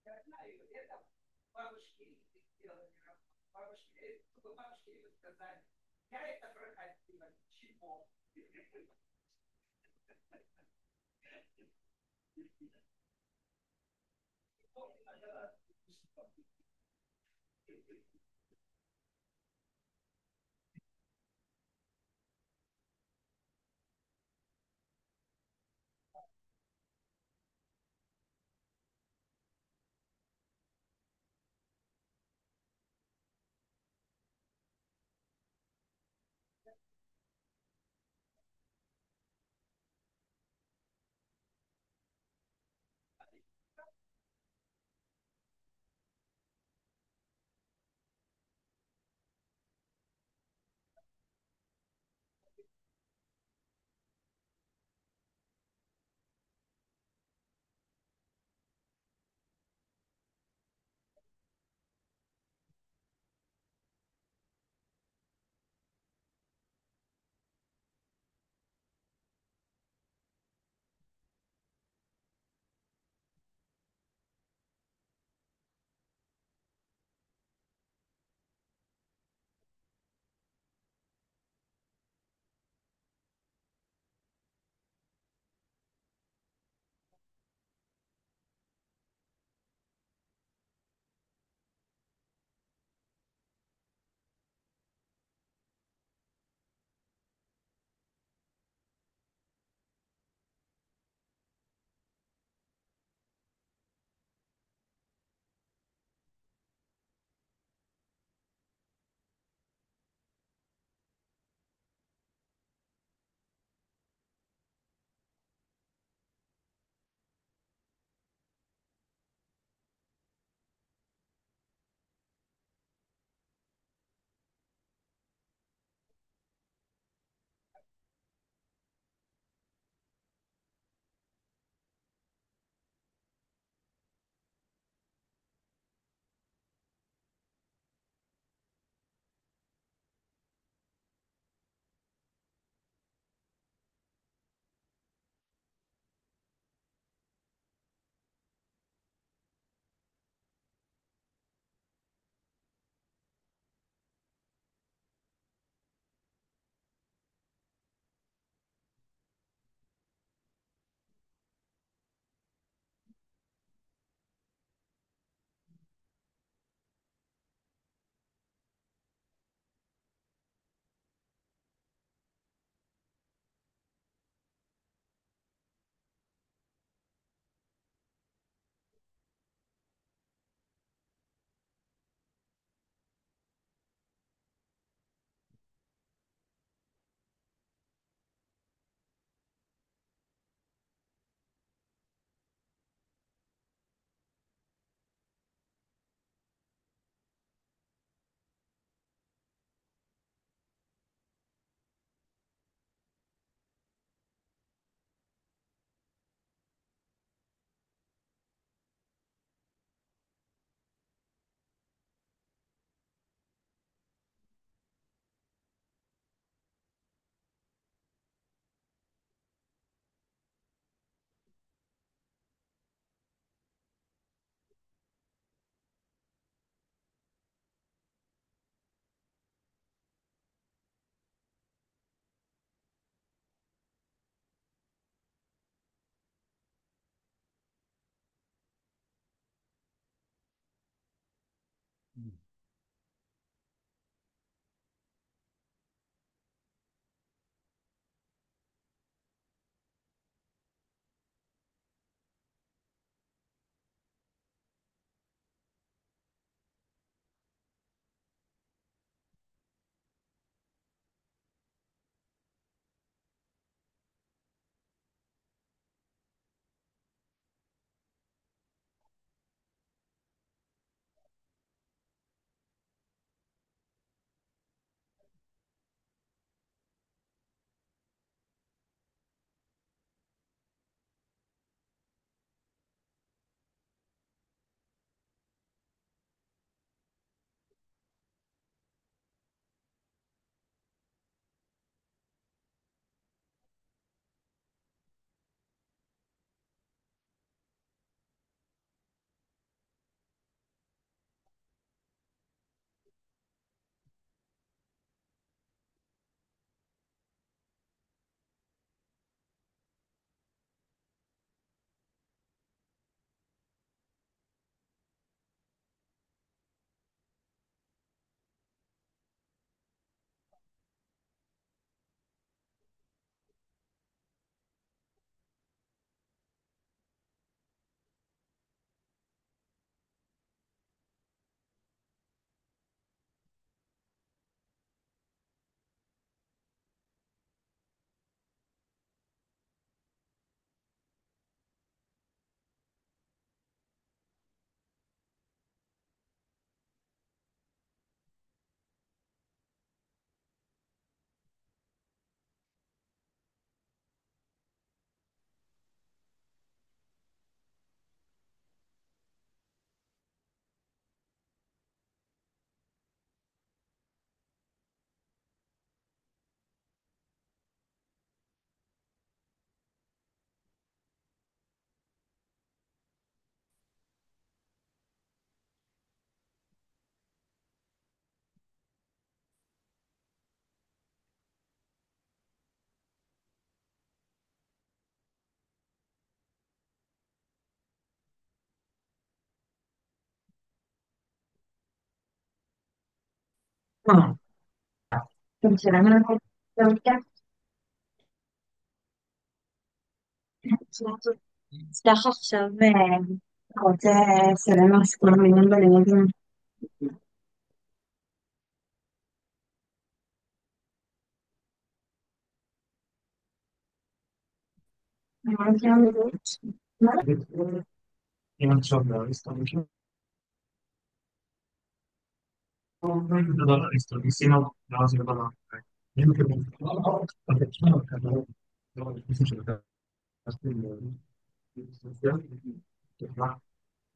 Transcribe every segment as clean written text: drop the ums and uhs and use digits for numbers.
Я знаю, это бабушки сделали, бабушки, чтобы бабушки сказали, я это проходила, чего? שלום לכם. סך עכשיו רוצה לסיים מסלול מיון בלימודים. אם עכשיו להסתובב, ניסינו להראות את הדבר. אם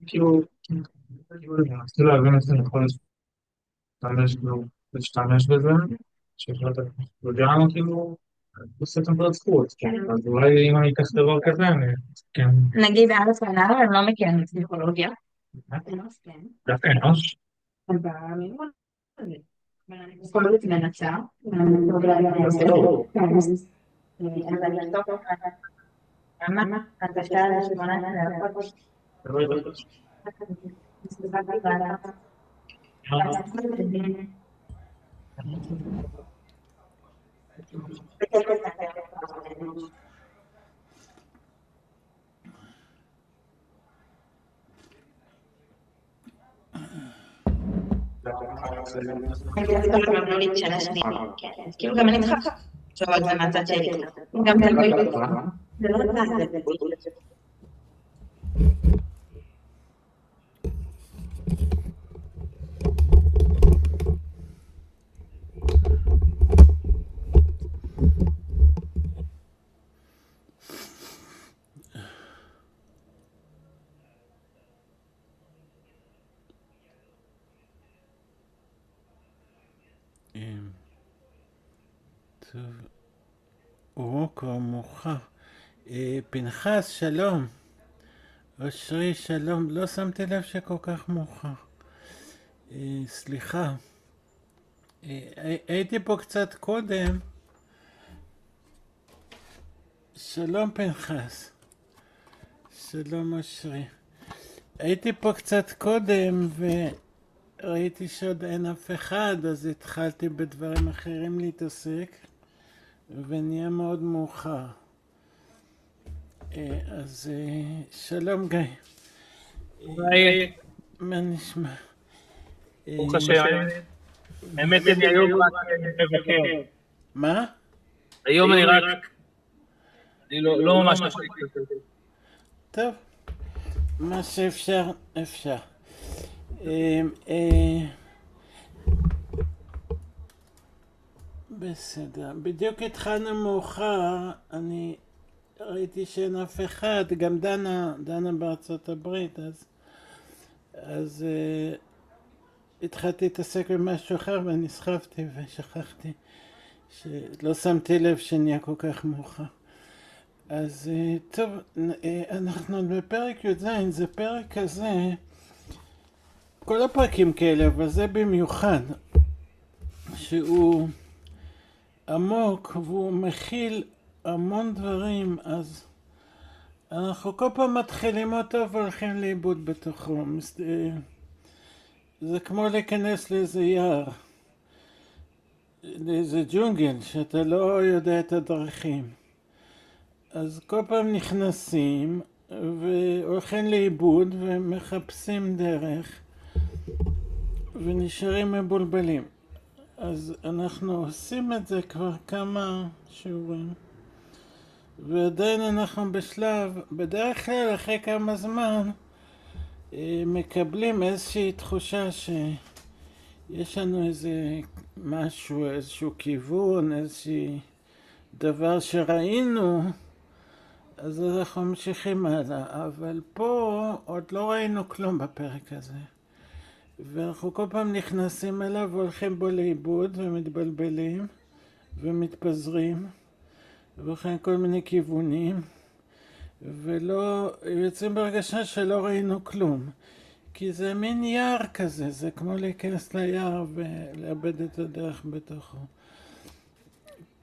כאילו, רציתי להבין איך זה נכון להשתמש בזה, שאתה יודע למה כאילו, עושה טמפרטורות, אז אולי אם אני אקח דבר כזה, אני כן. נגיד א' ונ"ל הם לא מכירים פסיכולוגיה. דווקא אנוש. במיון הזה. פסיכולוגית מנצח. אז אני אכתוב כמה הגשה ל-18 לחודש. כאילו גם אני צריכה לחשוב על זה מהצד שלי. גם תלוי. זה לא לבד, זה טוב, כבר מאוחר. פנחס, שלום. אושרי, שלום. לא שמתי לב שכל כך מאוחר. סליחה. הייתי פה קצת קודם. שלום פנחס. שלום אושרי. הייתי פה קצת קודם וראיתי שעוד אין אף אחד, אז התחלתי בדברים אחרים להתעסק ונהיה מאוד מאוחר. אז שלום גיא. היי, מה נשמע? ברוך השם. האמת אני היום רק מבקר. מה? היום אני לא ממש מספיק. טוב, מה שאפשר, אפשר. בסדר, בדיוק התחלנו מאוחר, אני ראיתי שאין אף אחד, גם דנה בארצות הברית, אז התחלתי להתעסק במשהו אחר ונסחפתי ושכחתי שלא שמתי לב שנהיה כל כך מאוחר. אז טוב, אנחנו בפרק י"ז, זה פרק כזה, כל הפרקים כאלה, אבל זה במיוחד, שהוא עמוק והוא מכיל המון דברים, אז אנחנו כל פעם מתחילים אותו והולכים לאיבוד בתוכו. זה כמו להיכנס לאיזה יער, לאיזה ג'ונגל שאתה לא יודע את הדרכים. אז כל פעם נכנסים והולכים לאיבוד ומחפשים דרך ונשארים מבולבלים. אז אנחנו עושים את זה כבר כמה שיעורים ועדיין אנחנו בשלב, בדרך כלל אחרי כמה זמן מקבלים איזושהי תחושה שיש לנו איזה משהו, איזשהו כיוון, איזשהו דבר שראינו, אז אנחנו ממשיכים הלאה. אבל פה עוד לא ראינו כלום בפרק הזה. ואנחנו כל פעם נכנסים אליו והולכים בו לאיבוד ומתבלבלים ומתפזרים והולכים כל מיני כיוונים ולא יוצאים בהרגשה שלא ראינו כלום, כי זה מין יער כזה, זה כמו להיכנס ליער ולאבד את הדרך בתוכו.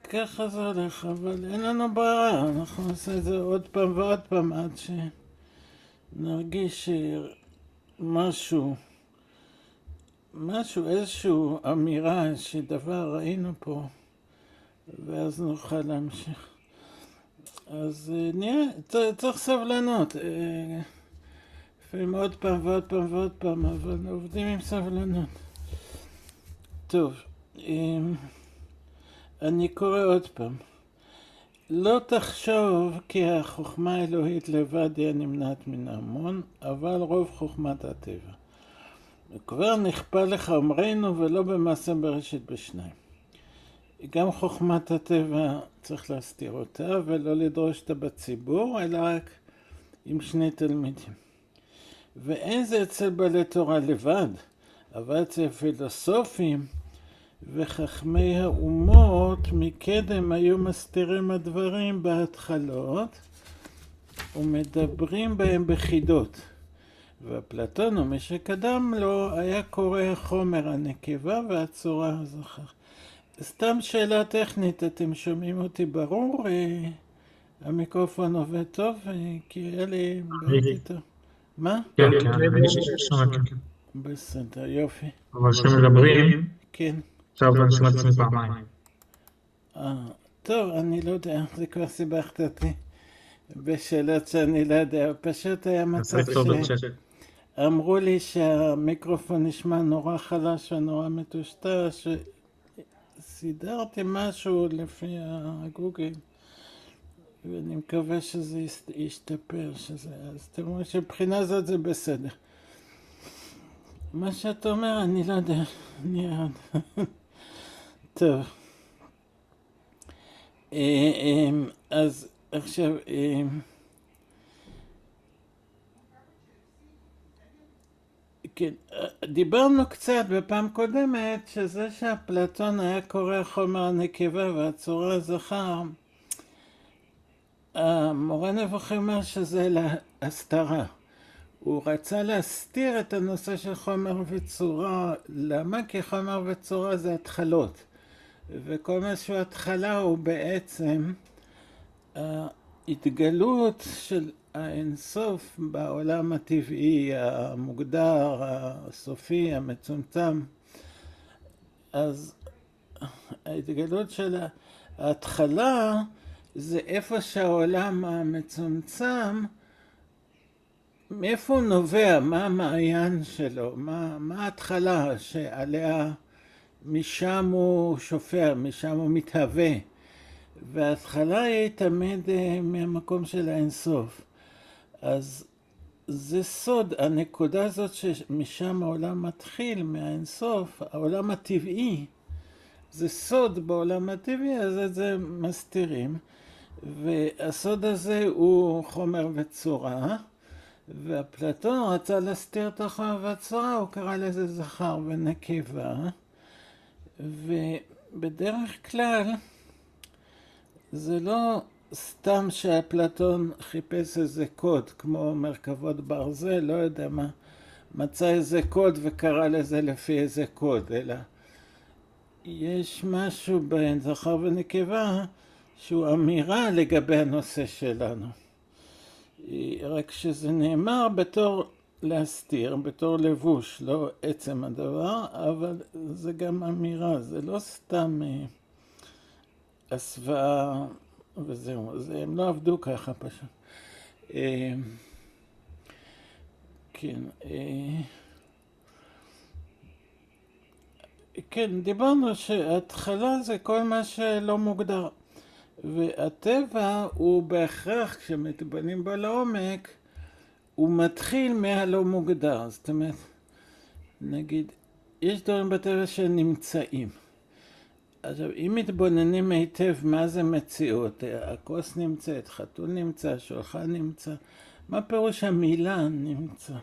ככה זה הולך, אבל אין לנו ברירה, אנחנו נעשה את זה עוד פעם ועוד פעם עד שנרגיש שמשהו משהו, איזושהי אמירה שדבר ראינו פה, ואז נוכל להמשיך. אז נראה, צריך סבלנות. לפעמים עוד פעם ועוד פעם ועוד פעם, אבל עובדים עם סבלנות. טוב, אני קורא עוד פעם. לא תחשוב כי החוכמה האלוהית לבד היא הנמנעת מן ההמון, אבל רוב חוכמת הטבע. וכבר נכפה לך אומרנו ולא במעשה בראשית בשניים. גם חוכמת הטבע צריך להסתיר אותה ולא לדרוש אותה בציבור, אלא רק עם שני תלמידים. ואין זה אצל בעלי תורה לבד, אבל אצל פילוסופים וחכמי האומות מקדם היו מסתירים הדברים בהתחלות ומדברים בהם בחידות. ואפלטון ומי שקדם לו היה קורא החומר הנקבה והצורה הזכר. סתם שאלה טכנית, אתם שומעים אותי ברור? המיקרופון עובד טוב? כי היה לי בעיה איתו. מה? כן, כן, אני שומע, כן. בסדר, יופי. אבל כשמדברים, כן. עכשיו אני שומע את עצמי פעמיים. טוב, אני לא יודע, זה כבר סיבכת אותי בשאלות שאני לא יודע. פשוט היה מצב שאמרו לי שהמיקרופון נשמע נורא חלש ונורא מטושטש, סידרתי משהו לפי הגוגל, ואני מקווה שזה ישתפר, אז אתם רואים שבחינה זאת זה בסדר. מה שאתה אומר, אני לא יודע, נראה. טוב. אז עכשיו, כן, דיברנו קצת בפעם קודמת שזה שאפלטון היה קורא חומר הנקבה והצורה הזכר, המורה נבוכים אומר שזה להסתרה. הוא רצה להסתיר את הנושא של חומר וצורה. למה? כי חומר וצורה זה התחלות. וכל מה שהוא התחלה הוא בעצם ההתגלות של האינסוף בעולם הטבעי, המוגדר, הסופי, המצומצם. אז ההתגלות של ההתחלה זה איפה שהעולם המצומצם, מאיפה הוא נובע, מה המעיין שלו, מה ההתחלה שעליה משם הוא שופע, משם הוא מתהווה. וההתחלה היא תמיד מהמקום של האינסוף. אז זה סוד, הנקודה הזאת שמשם העולם מתחיל, מהאינסוף, העולם הטבעי, זה סוד בעולם הטבעי, אז את זה מסתירים. והסוד הזה הוא חומר וצורה, ואפלטון רצה להסתיר את החומר והצורה, הוא קרא לזה זכר ונקבה, ובדרך כלל זה לא סתם שאפלטון חיפש איזה קוד, כמו מרכבות ברזל, לא יודע מה, מצא איזה קוד וקרא לזה לפי איזה קוד, אלא יש משהו בין זכר ונקבה שהוא אמירה לגבי הנושא שלנו. רק שזה נאמר בתור להסתיר, בתור לבוש, לא עצם הדבר, אבל זה גם אמירה, זה לא סתם הסוואה וזהו, הם לא עבדו ככה פשוט. כן, כן, דיברנו שההתחלה זה כל מה שלא מוגדר. והטבע הוא בהכרח, כשמתבוננים בו לעומק, הוא מתחיל מהלא מוגדר. זאת אומרת, נגיד, יש דברים בטבע שנמצאים. עכשיו, אם מתבוננים היטב מה זה מציאות, הכוס נמצאת, חתול נמצא, שולחן נמצא, מה פירוש המילה נמצא?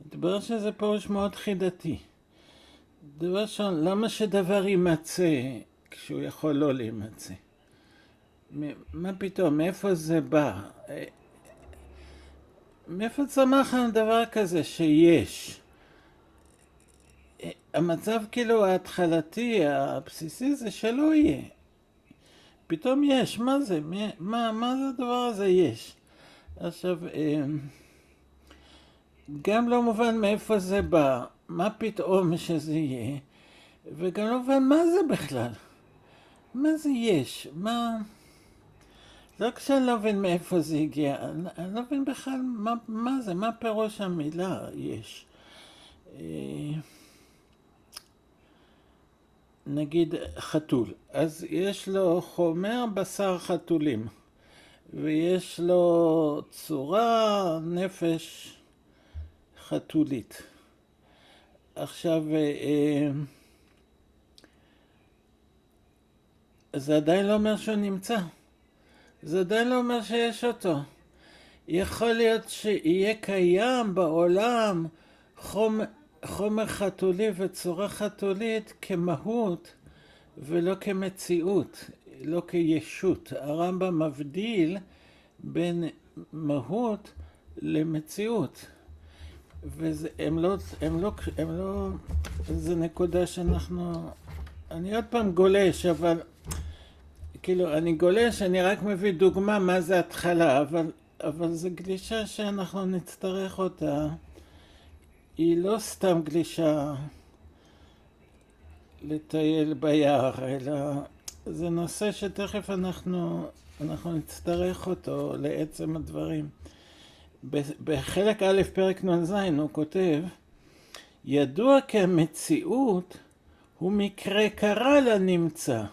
דבר שזה פירוש מאוד חידתי. דבר ראשון, למה שדבר יימצא כשהוא יכול לא להימצא? מה פתאום? מאיפה זה בא? מאיפה צמח לנו דבר כזה שיש? המצב כאילו ההתחלתי, הבסיסי זה שלא יהיה. פתאום יש, מה זה? מה זה הדבר הזה יש? עכשיו, גם לא מובן מאיפה זה בא, מה פתאום שזה יהיה, וגם לא מובן מה זה בכלל. מה זה יש? מה... לא כשאני לא מבין מאיפה זה הגיע, אני לא מבין בכלל מה זה, מה פירוש המילה יש. נגיד חתול, אז יש לו חומר בשר חתולים, ויש לו צורה נפש חתולית. עכשיו, זה עדיין לא אומר שהוא נמצא. זה עדיין לא אומר שיש אותו. יכול להיות שיהיה קיים בעולם חומר חתולי וצורה חתולית כמהות ולא כמציאות, לא כישות. הרמב"ם מבדיל בין מהות למציאות. והם לא, זה נקודה שאנחנו, אני עוד פעם גולש, אבל כאילו אני גולש, אני רק מביא דוגמה מה זה התחלה, אבל זו גלישה שאנחנו נצטרך אותה. היא לא סתם גלישה לטייל ביער, אלא זה נושא שתכף אנחנו נצטרך אותו לעצם הדברים. בחלק א' פרק נ"ז הוא כותב, ידוע כי המציאות הוא מקרה קרה לנמצא,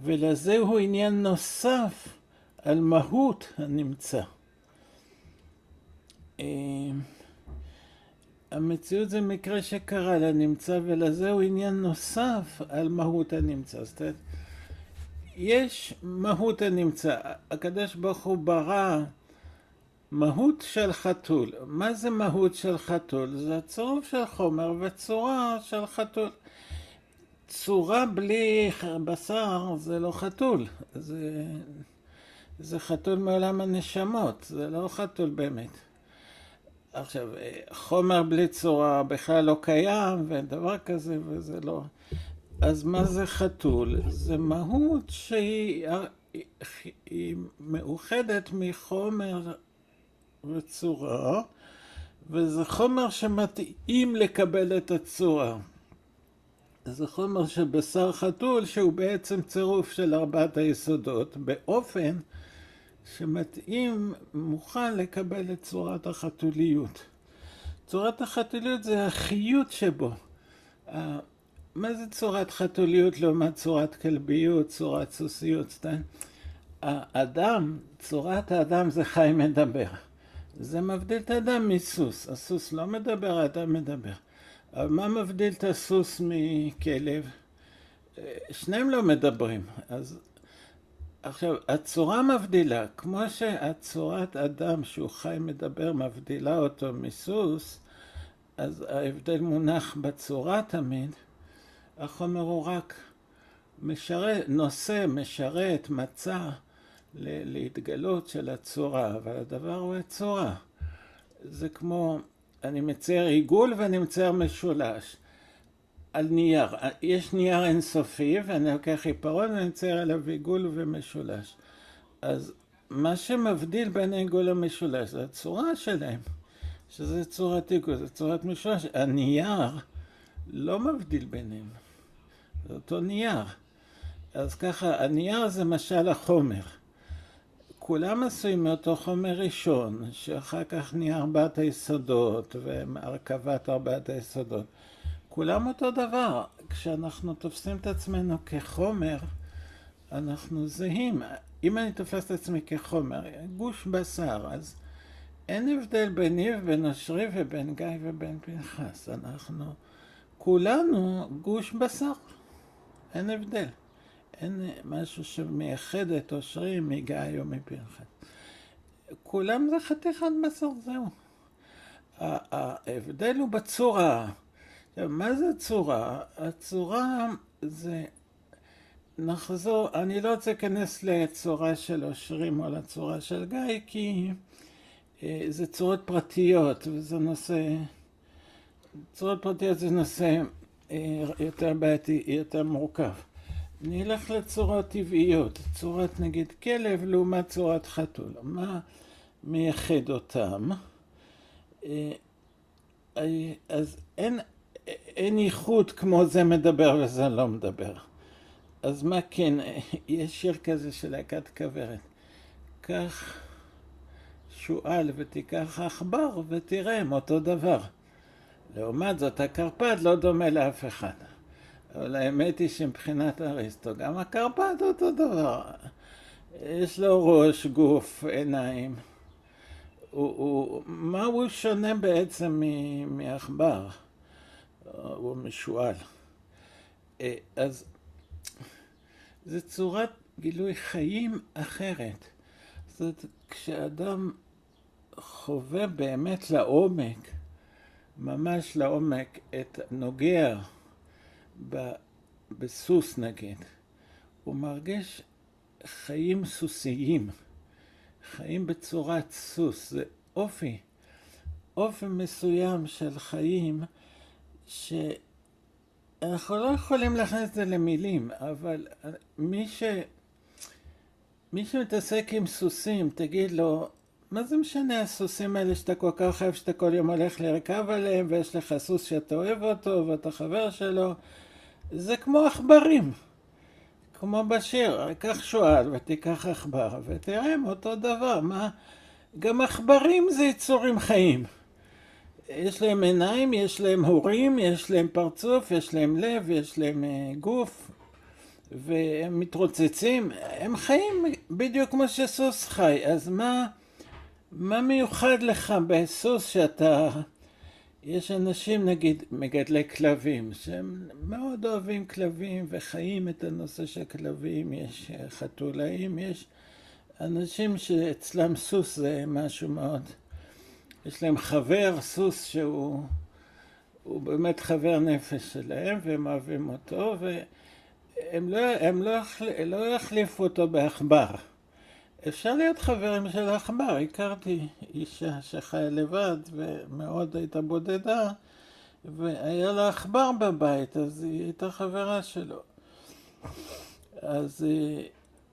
ולזה הוא עניין נוסף על מהות הנמצא. המציאות זה מקרה שקרה לנמצא, ולזה הוא עניין נוסף על מהות הנמצא. זאת אומרת, יש מהות הנמצא. הקדוש ברוך הוא ברא מהות של חתול. מה זה מהות של חתול? זה הצירוף של חומר וצורה של חתול. צורה בלי בשר זה לא חתול. זה חתול מעולם הנשמות. זה לא חתול באמת. עכשיו, חומר בלי צורה בכלל לא קיים, ודבר כזה, וזה לא... אז מה זה חתול? זה מהות שהיא מאוחדת מחומר וצורה, וזה חומר שמתאים לקבל את הצורה. זה חומר של בשר חתול, שהוא בעצם צירוף של 4 היסודות, באופן שמתאים, מוכן לקבל את צורת החתוליות. צורת החתוליות זה החיות שבו. מה זה צורת חתוליות לעומת צורת כלביות, צורת סוסיות? האדם, צורת האדם זה חי מדבר. זה מבדיל את האדם מסוס. הסוס לא מדבר, האדם מדבר. אבל מה מבדיל את הסוס מכלב? שניהם לא מדברים. אז עכשיו, הצורה מבדילה, כמו שהצורת אדם שהוא חי מדבר מבדילה אותו מסוס, אז ההבדל מונח בצורה תמיד. החומר הוא רק נושא, משרת, מצא להתגלות של הצורה, אבל הדבר הוא הצורה. זה כמו, אני מצייר עיגול ואני מצייר משולש. על נייר, יש נייר אינסופי ואני לוקח עיפרון ואני מצייר עליו עיגול ומשולש. אז מה שמבדיל בין העיגול למשולש זה הצורה שלהם, שזה צורת עיגול, זה צורת משולש. הנייר לא מבדיל ביניהם, זה אותו נייר. אז ככה, הנייר זה משל החומר. כולם עשויים מאותו חומר ראשון, שאחר כך נהיה 4 היסודות והרכבת 4 היסודות. כולם אותו דבר. כשאנחנו תופסים את עצמנו כחומר, אנחנו זהים. אם אני תופס את עצמי כחומר, גוש בשר, אז אין הבדל ביני ובין אושרי ובין גיא ובין פנחס. אנחנו כולנו גוש בשר. אין הבדל. אין משהו שמייחד את אושרי מגיא או מפנחס. כולם זה חתיכת בשר, זהו. ההבדל הוא בצורה. מה זה צורה? הצורה זה, נחזור, אני לא רוצה להיכנס לצורה של אושרים או לצורה של גיא, כי זה צורות פרטיות, וזה נושא, צורות פרטיות זה נושא יותר בעייתי, יותר מורכב. נלך לצורות טבעיות, צורת נגיד כלב לעומת צורת חתול. מה מייחד אותם? אז אין ייחוד כמו זה מדבר וזה לא מדבר. אז מה כן, יש שיר כזה של להקת כוורת. קח שועל ותיקח עכבר ותראה הם אותו דבר. לעומת זאת, הקרפד לא דומה לאף אחד. אבל האמת היא שמבחינת אריסטו, גם הקרפד אותו דבר. יש לו ראש, גוף, עיניים. מה הוא שונה בעצם מעכבר? הוא משועל. אז זו צורת גילוי חיים אחרת. זאת אומרת, כשאדם חווה באמת לעומק, ממש לעומק, נוגע בסוס נגיד, הוא מרגיש חיים סוסיים, חיים בצורת סוס. זה אופי מסוים של חיים שאנחנו לא יכולים להכניס את זה למילים, אבל מי שמתעסק עם סוסים, תגיד לו, מה זה משנה הסוסים האלה שאתה כל כך אוהב, שאתה כל יום הולך לרכב עליהם, ויש לך סוס שאתה אוהב אותו, ואתה חבר שלו? זה כמו עכברים, כמו בשיר, קח שועל ותיקח עכבר, ותראה הם אותו דבר. גם עכברים זה יצורים חיים. יש להם עיניים, יש להם הורים, יש להם פרצוף, יש להם לב, יש להם גוף, והם מתרוצצים, הם חיים בדיוק כמו שסוס חי. אז מה מיוחד לך בסוס שאתה... יש אנשים נגיד מגדלי כלבים שהם מאוד אוהבים כלבים וחיים את הנושא של כלבים, יש חתולאים, יש אנשים שאצלם סוס זה משהו מאוד, יש להם חבר סוס שהוא באמת חבר נפש שלהם והם אוהבים אותו, והם לא יחליפו אותו בעכבר. אפשר להיות חברים של עכבר. הכרתי אישה שחיה לבד ומאוד הייתה בודדה, והיה לה עכבר בבית, אז היא הייתה חברה שלו.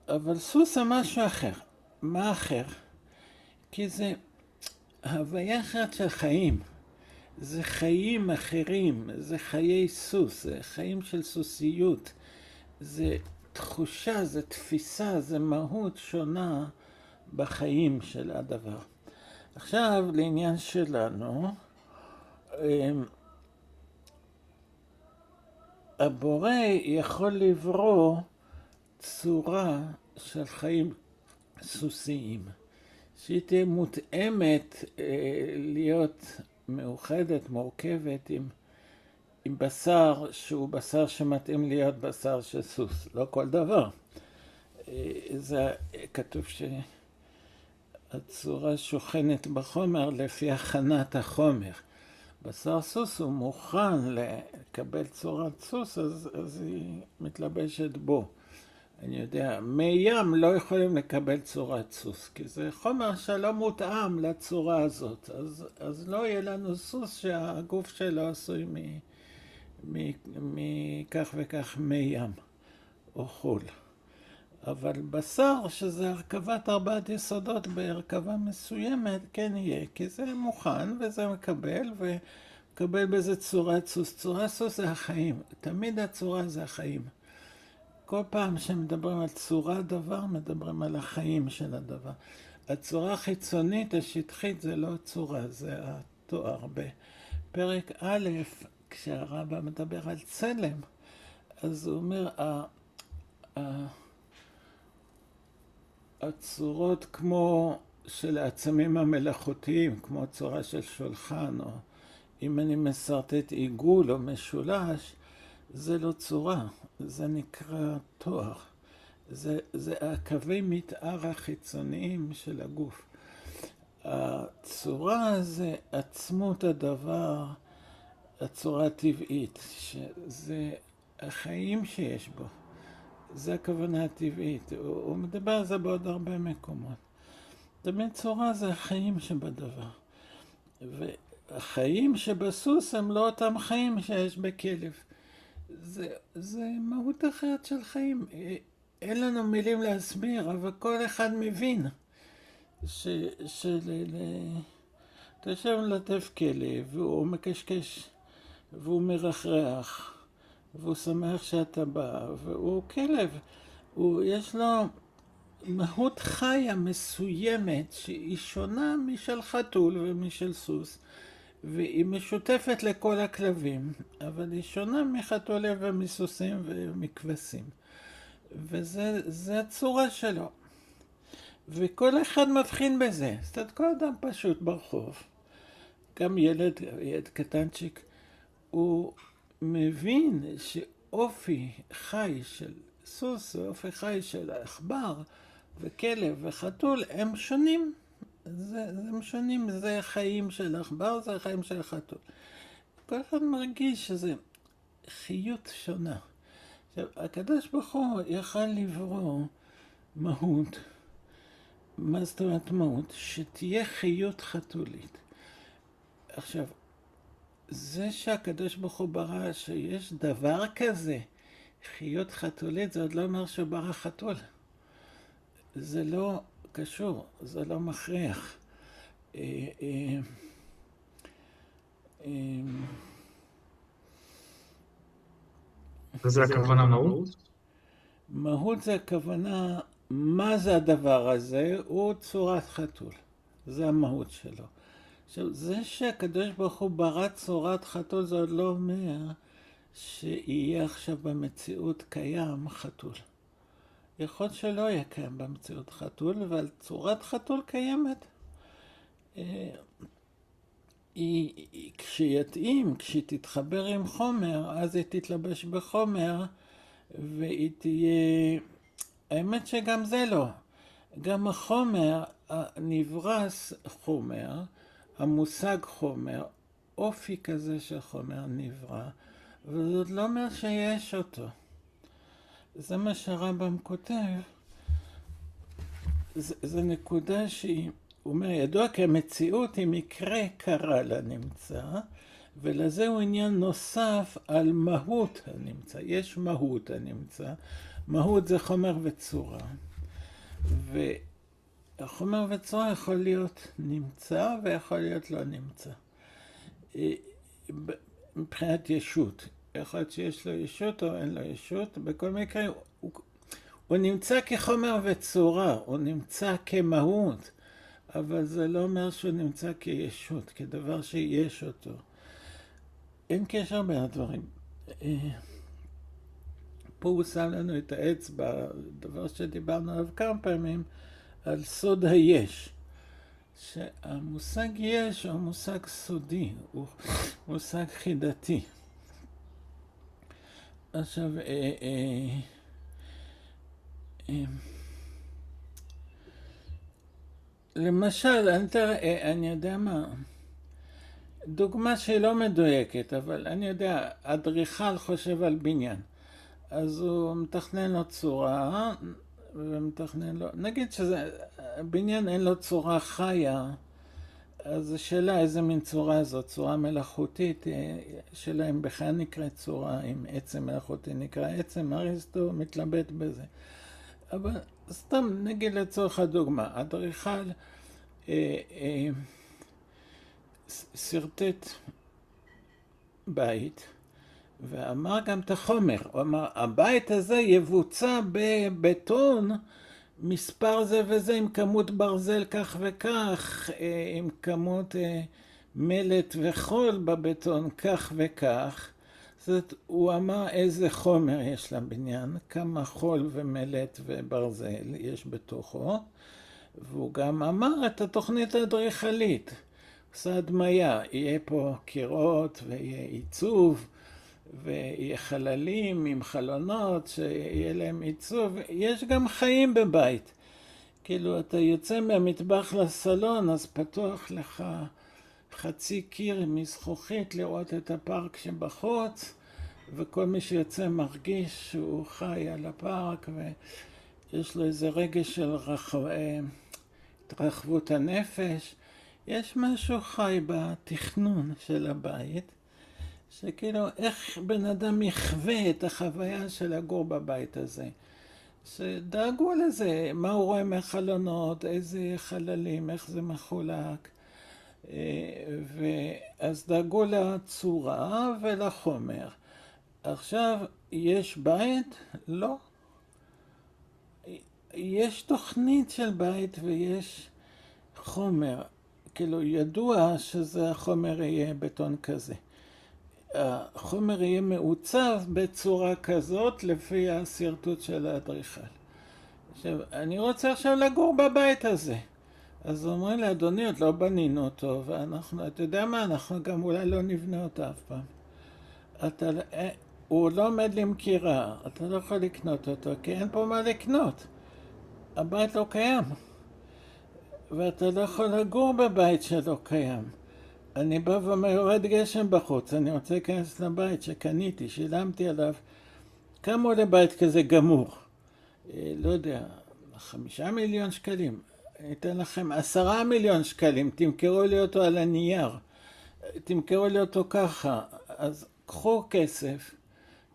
אבל סוס זה משהו אחר. מה אחר? כי זה הוויה אחרת של חיים. זה חיים אחרים, זה חיי סוס, זה חיים של סוסיות. זה תחושה, זה תפיסה, זה מהות שונה בחיים של הדבר. עכשיו לעניין שלנו, הבורא יכול לברוא צורה של חיים סוסיים, שהיא תהיה מותאמת להיות מאוחדת, מורכבת עם בשר שהוא בשר שמתאים להיות בשר של סוס. לא כל דבר. זה כתוב שהצורה שוכנת בחומר לפי הכנת החומר. בשר סוס הוא מוכן לקבל צורת סוס, אז היא מתלבשת בו. אני יודע, מי ים לא יכולים לקבל צורת סוס, כי זה חומר שלא מותאם לצורה הזאת. אז לא יהיה לנו סוס שהגוף שלו עשוי מכך וכך מי ים או חול. אבל בשר, שזה הרכבת 4 יסודות בהרכבה מסוימת, כן יהיה, כי זה מוכן וזה מקבל בזה צורת סוס. צורת סוס זה החיים, תמיד הצורה זה החיים. כל פעם שמדברים על צורה דבר, מדברים על החיים של הדבר. הצורה החיצונית, השטחית, זה לא צורה, זה התואר. בפרק א', כשהרבא מדבר על צלם, אז הוא אומר, הצורות כמו של העצמים המלאכותיים, כמו צורה של שולחן, או אם אני מסרטט עיגול או משולש, זה לא צורה, זה נקרא תואר. זה הקווי מתאר החיצוניים של הגוף. הצורה זה עצמות הדבר, הצורה הטבעית, שזה החיים שיש בו. זה הכוונה הטבעית. הוא מדבר על זה בעוד הרבה מקומות. תמיד צורה זה החיים שבדבר. והחיים שבסוס הם לא אותם חיים שיש בכלב. זה מהות אחרת של חיים. אין לנו מילים להסביר, אבל כל אחד מבין אתה יושב מלטף כלב, והוא מקשקש, והוא מרחרח, והוא שמח שאתה בא, והוא כלב. יש לו מהות חיה מסוימת שהיא שונה משל חתול ומשל סוס, והיא משותפת לכל הכלבים, אבל היא שונה מחתולים ומסוסים ומכבשים. וזה הצורה שלו. וכל אחד מבחין בזה. זאת אומרת, כל אדם פשוט ברחוב, גם ילד קטנצ'יק, הוא מבין שאופי חי של סוס ואופי חי של עכבר וכלב וחתול הם שונים. הם שונים, זה חיים של עכבר, זה חיים של חתול. כל אחד מרגיש שזה חיות שונה. עכשיו, הקדוש ברוך הוא יכל לברוא מהות, מה זאת אומרת מהות? שתהיה חיות חתולית. עכשיו, זה שהקדוש ברוך הוא ברא שיש דבר כזה, חיות חתולית, זה עוד לא אומר שהוא ברא חתול. זה לא קשור, זה לא מכריח. וזה הכוונה מהות? מהות זה הכוונה, מה זה הדבר הזה? הוא צורת חתול. זה המהות שלו. עכשיו, זה שהקדוש ברוך הוא ברא צורת חתול, זה עוד לא אומר שיהיה עכשיו במציאות קיים חתול. יכול שלא יהיה קיים במציאות חתול, אבל צורת חתול קיימת. כשיתאים, כשתתחבר עם חומר, אז היא תתלבש בחומר, והיא תהיה... האמת שגם זה לא. גם החומר, נברס חומר, המושג חומר, אופי כזה של חומר נברא, וזה לא אומר שיש אותו. זה מה שהרמב"ם כותב. זה נקודה שהיא, הוא אומר, ידוע כי המציאות היא מקרה קרה לנמצא, ולזה הוא עניין נוסף על מהות הנמצא. יש מהות הנמצא. מהות זה חומר וצורה. והחומר וצורה יכול להיות נמצא ויכול להיות לא נמצא. מבחינת ישות. יכול להיות שיש לו ישות או אין לו ישות. בכל מקרה הוא נמצא כחומר וצורה. הוא נמצא כמהות. אבל זה לא אומר שהוא נמצא כישות, כדבר שיש אותו. אין קשר בין הדברים. פה הוא שם לנו את האצבע, דבר שדיברנו עליו כמה פעמים, על סוד היש. שהמושג יש הוא מושג סודי, הוא מושג חידתי. עכשיו, למשל, אני יודע מה, דוגמה שהיא לא מדויקת, אבל אני יודע, אדריכל חושב על בניין. אז הוא מתכנן לו צורה, ומתכנן לו, נגיד שבניין אין לו צורה חיה, אז השאלה איזה מין צורה זו, צורה מלאכותית, שאלה אם בכלל נקרא צורה, אם עצם מלאכותי נקרא עצם, אריסטו מתלבט בזה. אבל סתם נגיד לצורך הדוגמה, אדריכל סרטט בית, ואמר גם את החומר, הוא אמר, הבית הזה יבוצע בבטון מספר זה וזה, עם כמות ברזל כך וכך, עם כמות מלט וחול בבטון כך וכך. זאת, הוא אמר איזה חומר יש לבניין, כמה חול ומלט וברזל יש בתוכו, והוא גם אמר את התוכנית האדריכלית. עושה הדמיה, יהיה פה קירות ויהיה עיצוב, ויהיה חללים עם חלונות שיהיה להם עיצוב. יש גם חיים בבית. כאילו אתה יוצא מהמטבח לסלון, אז פתוח לך חצי קיר מזכוכית לראות את הפארק שבחוץ, וכל מי שיוצא מרגיש שהוא חי על הפארק, ויש לו איזה רגש של התרחבות הנפש. יש משהו חי בתכנון של הבית, שכאילו איך בן אדם יחווה את החוויה של לגור בבית הזה. שדאגו לזה, מה הוא רואה מהחלונות, איזה חללים, איך זה מחולק. אז דאגו לצורה ולחומר. עכשיו, יש בית? לא. יש תוכנית של בית ויש חומר. כאילו, ידוע שזה החומר יהיה בטון כזה. החומר יהיה מעוצב בצורה כזאת לפי הסרטוט של האדריכל. עכשיו, אני רוצה עכשיו לגור בבית הזה. אז אומרים לי, אדוני, עוד לא בנינו אותו, ואנחנו, אתה יודע מה, אנחנו גם אולי לא נבנה אותו אף פעם. הוא לא עומד למכירה, אתה לא יכול לקנות אותו, כי אין פה מה לקנות. הבית לא קיים. ואתה לא יכול לגור בבית שלא קיים. אני בא ואומר, יורד גשם בחוץ, אני רוצה להיכנס לבית שקניתי, שילמתי עליו. כמה עולה בית כזה גמור? לא יודע, 5 מיליון שקלים. אני אתן לכם 10 מיליון שקלים, תמכרו לי אותו על הנייר. תמכרו לי אותו ככה. אז קחו כסף,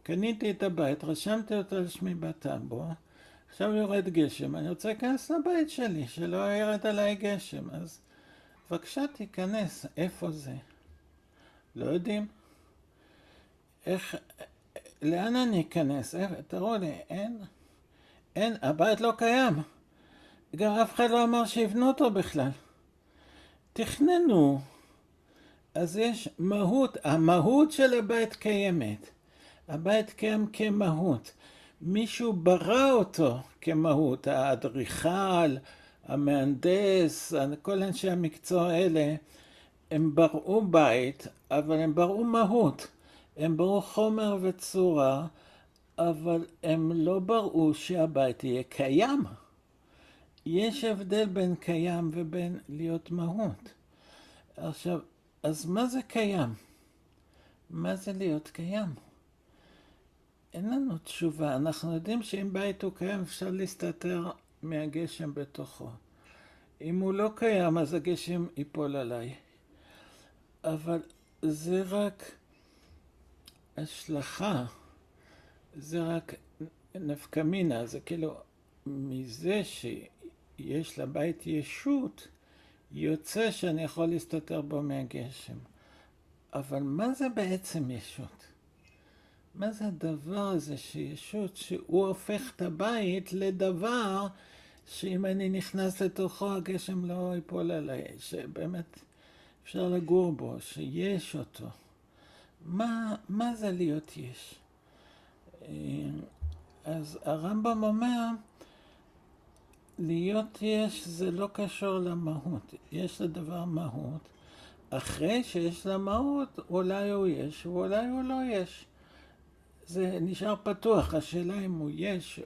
קניתי את הבית, רשמתי אותו על שמי בטאבו, עכשיו יורד גשם, אני רוצה להיכנס לבית שלי, שלא ירד עליי גשם, אז בבקשה תיכנס, איפה זה? לא יודעים. לאן אני אכנס? תראו לי, אין, הבית לא קיים. גם אף אחד לא אמר שיבנו אותו בכלל. תכננו. אז יש מהות, המהות של הבית קיימת. הבית קיים כמהות. מישהו ברא אותו כמהות. האדריכל, המהנדס, כל אנשי המקצוע האלה, הם בראו בית, אבל הם בראו מהות. הם בראו חומר וצורה, אבל הם לא בראו שהבית יהיה קיים. יש הבדל בין קיים ובין להיות מהות. עכשיו, אז מה זה קיים? מה זה להיות קיים? אין לנו תשובה. אנחנו יודעים שאם בית הוא קיים, אפשר להסתתר מהגשם בתוכו. אם הוא לא קיים, אז הגשם ייפול עליי. אבל זה רק השלכה. זה רק נפקא מינה. זה כאילו, מזה שיש לבית ישות, יוצא שאני יכול להסתתר בו מהגשם. אבל מה זה בעצם ישות? מה זה הדבר הזה שישות שהוא הופך את הבית לדבר שאם אני נכנס לתוכו הגשם לא ייפול עליי, שבאמת אפשר לגור בו, שיש אותו. מה זה להיות יש? אז הרמב"ם אומר, להיות יש זה לא קשור למהות. יש לדבר מהות. אחרי שיש לה מהות, אולי הוא יש ואולי הוא לא יש. זה נשאר פתוח. השאלה אם הוא יש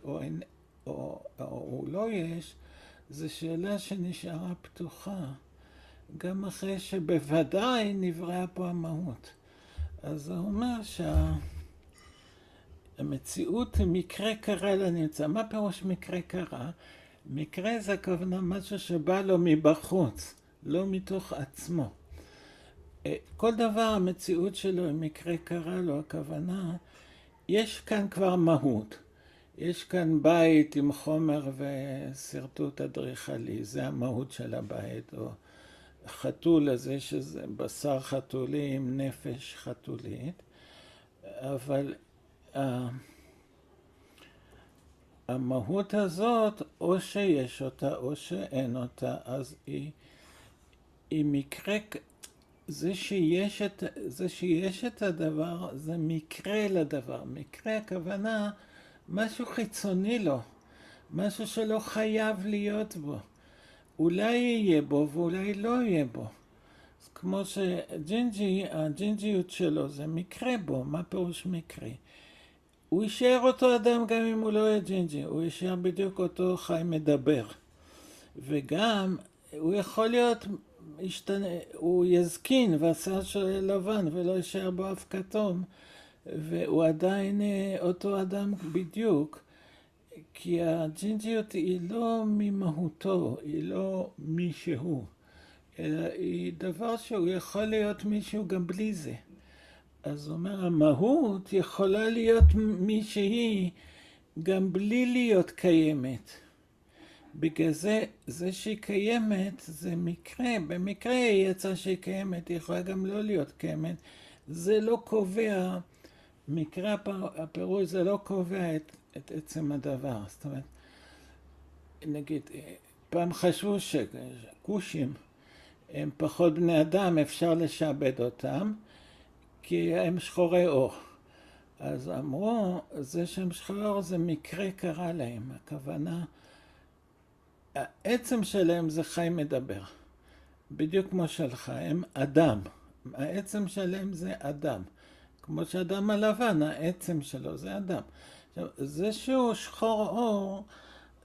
או הוא לא יש, זו שאלה שנשארה פתוחה. גם אחרי שבוודאי נבראה פה המהות. אז הוא אומר שהמציאות מקרה קרה לנמצא. מה פירוש מקרה קרה? מקרה זה הכוונה משהו שבא לו מבחוץ, לא מתוך עצמו. כל דבר המציאות שלו, אם מקרה קרה לו, הכוונה, יש כאן כבר מהות. יש כאן בית עם חומר וסרטוט אדריכלי, זה המהות של הבית, או חתול הזה שזה בשר חתולי עם נפש חתולית, אבל המהות הזאת, או שיש אותה או שאין אותה, אז היא מקרה, זה שיש את הדבר, זה מקרה לדבר. מקרה הכוונה, משהו חיצוני לו, משהו שלא חייב להיות בו. אולי יהיה בו ואולי לא יהיה בו. אז כמו הג'ינג'יות שלו זה מקרה בו. מה פירוש מקרה? הוא יישאר אותו אדם גם אם הוא לא יהיה ג'ינג'י. הוא יישאר בדיוק אותו חי מדבר. וגם הוא יכול להיות, הוא יזקין והשיער שלו לבן ולא יישאר בו אף כתום. והוא עדיין אותו אדם בדיוק. כי הג'ינג'יות היא לא ממהותו, היא לא מישהו, אלא היא דבר שהוא יכול להיות מישהו גם בלי זה. אז הוא אומר, המהות יכולה להיות מישהי גם בלי להיות קיימת. בגלל זה, זה שהיא קיימת, זה מקרה, במקרה יצא שהיא קיימת, היא יכולה גם לא להיות קיימת. זה לא קובע, מקרה הפירוש זה לא קובע את עצם הדבר. זאת אומרת, נגיד, פעם חשבו שכושים הם פחות בני אדם, אפשר לשעבד אותם, כי הם שחורי אור. אז אמרו, זה שהם שחורי אור זה מקרה קרה להם. הכוונה, העצם שלהם זה חי מדבר. בדיוק כמו שלך, הם אדם. העצם שלהם זה אדם. כמו שאדם הלבן, העצם שלו זה אדם. עכשיו, זה שהוא שחור אור,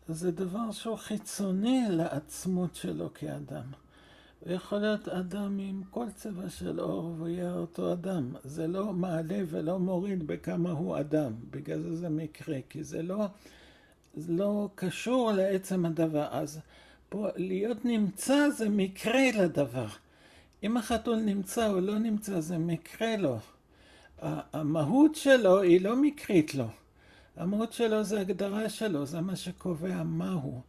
זה דבר שהוא חיצוני לעצמות שלו כאדם. הוא יכול להיות אדם עם כל צבע של אור, והוא יהיה אותו אדם. זה לא מעלה ולא מוריד בכמה הוא אדם. בגלל זה זה מקרה, כי זה לא קשור לעצם הדבר. אז פה להיות נמצא זה מקרה לדבר. אם החתול נמצא או לא נמצא, זה מקרה לו. המהות שלו היא לא מקרית לו. המהות שלו זה הגדרה שלו, זה מה שקובע מהו.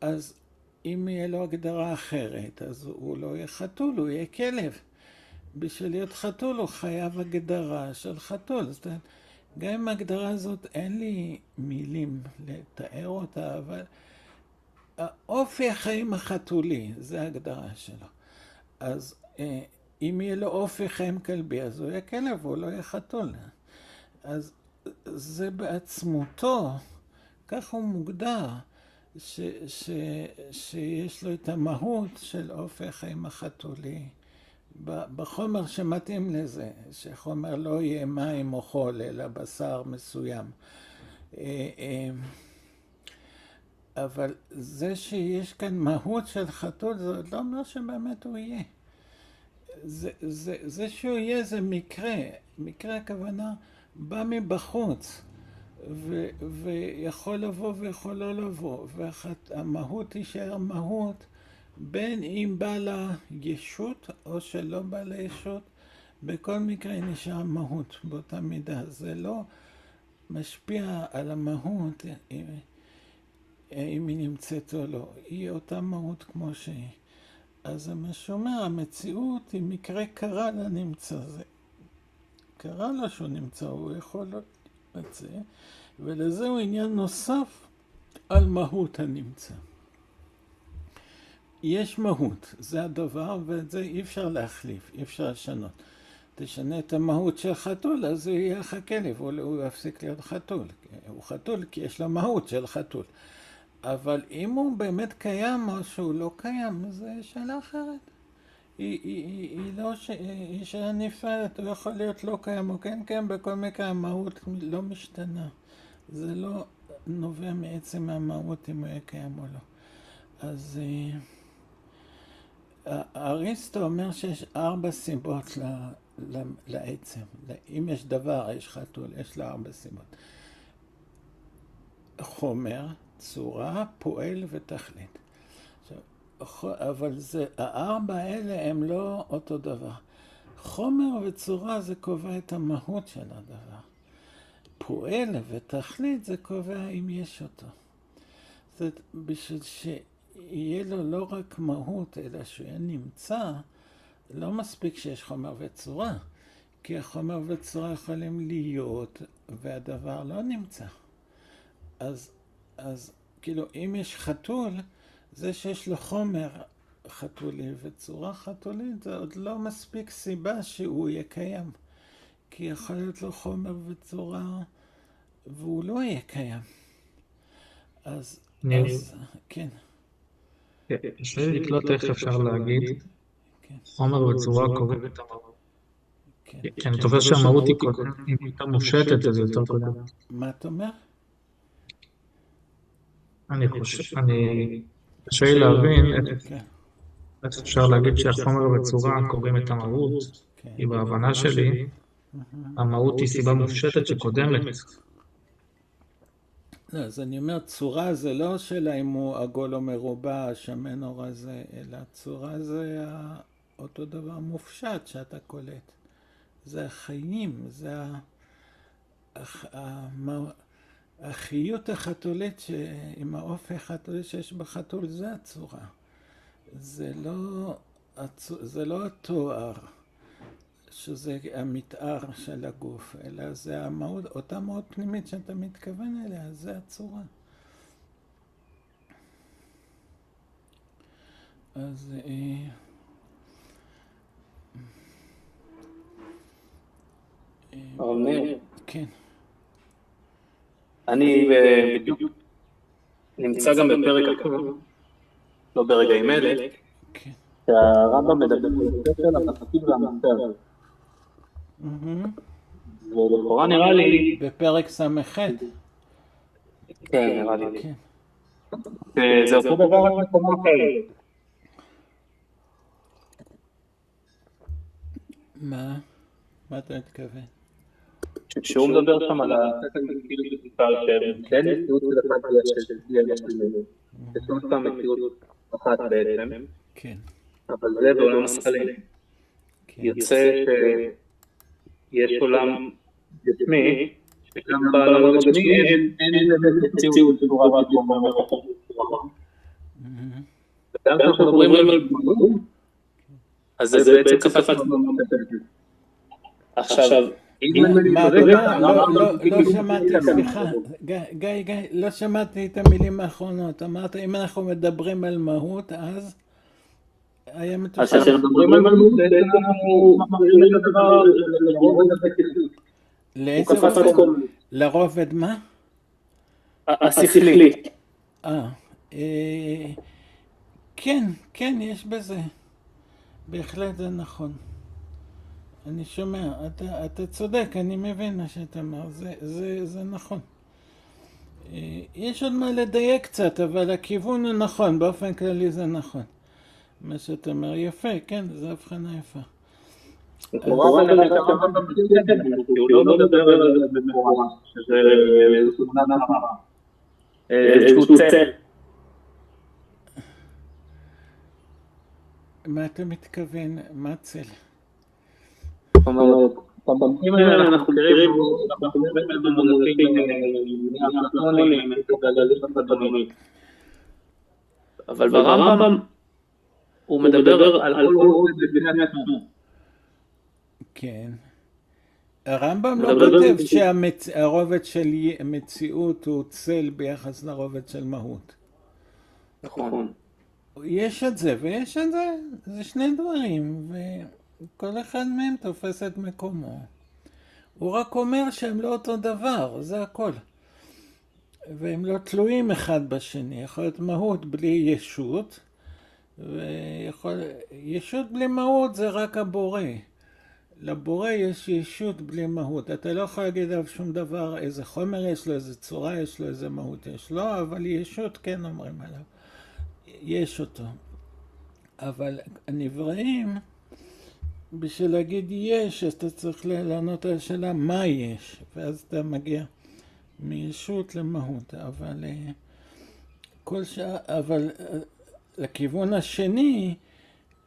אז אם יהיה לו הגדרה אחרת, אז הוא לא יהיה חתול, הוא יהיה כלב. בשביל להיות חתול הוא חייב הגדרה של חתול. זאת אומרת, גם עם ההגדרה הזאת אין לי מילים לתאר אותה, אבל האופי החיים החתולי, זה ההגדרה שלו. אז אם יהיה לו אופי חיים כלבי, אז הוא יהיה כלב, הוא לא יהיה חתול. אז זה בעצמותו, כך הוא מוגדר, שיש לו את המהות של אופי החיים החתולי. בחומר שמתאים לזה, שחומר לא יהיה מים או חול, אלא בשר מסוים. אבל זה שיש כאן מהות של חתול, זה עוד לא אומר שבאמת הוא יהיה. זה שהוא יהיה זה מקרה. מקרה הכוונה בא מבחוץ, ויכול לבוא ויכול לא לבוא. והמהות תישאר מהות, בין אם בא לה ישות או שלא בא לה ישות, בכל מקרה נשאר מהות באותה מידה. זה לא משפיע על המהות אם היא נמצאת או לא. היא אותה מהות כמו שהיא. אז זה מה שאומר, המציאות היא מקרה קרה לנמצא. זה קרה לו שהוא נמצא, הוא יכול את זה, ולזהו עניין נוסף על מהות הנמצא. יש מהות, זה הדבר, ואת זה אי אפשר להחליף, אי אפשר לשנות. תשנה את המהות של חתול, אז הוא יהיה לך כלב, הוא יפסיק להיות חתול. הוא חתול כי יש לו מהות של חתול. אבל אם הוא באמת קיים או שהוא לא קיים, זה שאלה אחרת. היא לא היא שאלה נפרדת, הוא יכול להיות לא קיים או כן קיים, בכל מקרה המהות לא משתנה. זה לא נובע מעצם מהמהות אם הוא יהיה קיים או לא. אז אריסטו אומר שיש 4 סיבות לעצם. אם יש דבר, יש חתול, יש לה 4 סיבות. חומר, צורה, פועל ותכלית. אבל ה4 האלה הם לא אותו דבר. חומר וצורה זה קובע את המהות של הדבר. פועל ותכלית זה קובע אם יש אותו. זאת בשביל שיהיה לו לא רק מהות, אלא שיהיה נמצא, לא מספיק שיש חומר וצורה. כי החומר וצורה יכולים להיות, והדבר לא נמצא. אז כאילו, אם יש חתול, זה שיש לו חומר חתולי וצורה חתולית, זה עוד לא מספיק סיבה שהוא יהיה קיים. כי יכול להיות לו חומר וצורה, והוא לא יהיה קיים. אז כן. קשה לי לקלוט איך אפשר להגיד, חומר וצורה קובעים את המהות. כי אני תופס שהמהות היא יותר מופשטת, אז יותר קודם. מה אתה אומר? קשה לי להבין איך אפשר להגיד שהחומר וצורה קובעים את המהות, כי בהבנה שלי, המהות היא סיבה מופשטת שקודמת. לא, אז אני אומר, צורה זה לא שאלה אם הוא עגול או מרובע, שמן או רזה, אלא צורה זה אותו דבר מופשט שאתה קולט. זה החיים, זה החיות החתולית עם האופי החתולי שיש בחתול זה הצורה. זה לא התואר, שזה המתאר של הגוף, אלא זה המהות, אותה מהות פנימית שאתה מתכוון אליה, זה הצורה. אז מאיר, כן. אני בדיוק נמצא גם בפרק אחר, לא ברגעים אלה, כן. שהרמב"ם מדבר על ספר המפקיד והמפר. ולכאורה נראה לי... בפרק ס"ח. כן, נראה לי. כן. זה אותו דבר רק מקומו אחר. מה? מה אתה מתכוון? שהוא מדבר שם על הספר כאילו שסיפר שאין מציאות של אחת יש שם מציאות אחת בעצם. כן. אבל זה בעולם השכלי. יוצא שיש עולם גשמי, שגם בעולם הגשמי אין מציאות של תורה ואומר. וגם כשאנחנו מדברים על גמרות, אז זה בעצם קפץ עכשיו, לא שמעתי, סליחה, גיא, לא שמעתי את המילים האחרונות. אמרת, אם אנחנו מדברים על מהות, אז היה מתושב. אז כשאנחנו מדברים על מהות, אנחנו מחזירים את הדבר לרובד השכלי. לאיזה רובד? לרובד מה? השכלי. כן, יש בזה. בהחלט זה נכון. אני שומע, אתה צודק, אני מבין מה שאתה אומר, זה נכון. יש עוד מה לדייק קצת, אבל הכיוון הוא נכון, באופן כללי זה נכון. מה שאתה אומר יפה, כן, זו הבחנה יפה. הוא לא מדבר על זה במפורש, שזה איזשהו צל. מה אתה מתכוון? מה צל? זאת אומרת, במובנים האלה אנחנו קוראים במונחים אפלטוניים, אבל ברמב"ם הוא מדבר על כל רובד בפני עצמו. כן. הרמב"ם לא כותב שהרובד של מציאות הוא צל ביחס לרובד של מהות. נכון. יש את זה ויש את זה, זה שני דברים, וכל אחד מהם תופס את מקומו. הוא רק אומר שהם לא אותו דבר, זה הכל. והם לא תלויים אחד בשני. יכול להיות מהות בלי ישות, ישות בלי מהות זה רק הבורא. לבורא יש ישות בלי מהות. אתה לא יכול להגיד עליו שום דבר, איזה חומר יש לו, איזה צורה יש לו, איזה מהות יש לו, אבל ישות כן אומרים עליו. יש אותו. אבל הנבראים, בשביל להגיד יש, אז אתה צריך לענות על השאלה מה יש, ואז אתה מגיע מישות למהות. אבל לכיוון השני,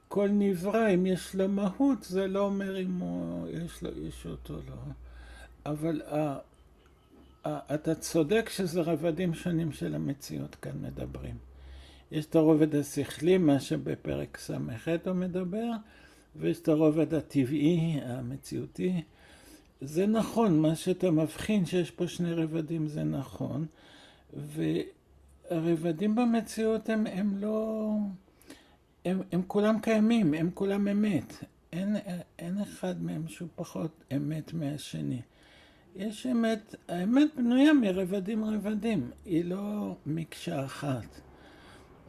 כל נברא, אם יש לו מהות, זה לא אומר אם יש לו ישות או לא. אבל אתה צודק שזה רבדים שונים של המציאות כאן מדברים. יש את הרובד השכלי, מה שבפרק ס"ח הוא מדבר, ויש את הרובד הטבעי, המציאותי. זה נכון, מה שאתה מבחין שיש פה שני רבדים זה נכון, והרבדים במציאות הם לא... הם כולם קיימים, הם כולם אמת. אין אחד מהם שהוא פחות אמת מהשני. יש אמת, האמת בנויה מרבדים רבדים, היא לא מקשה אחת.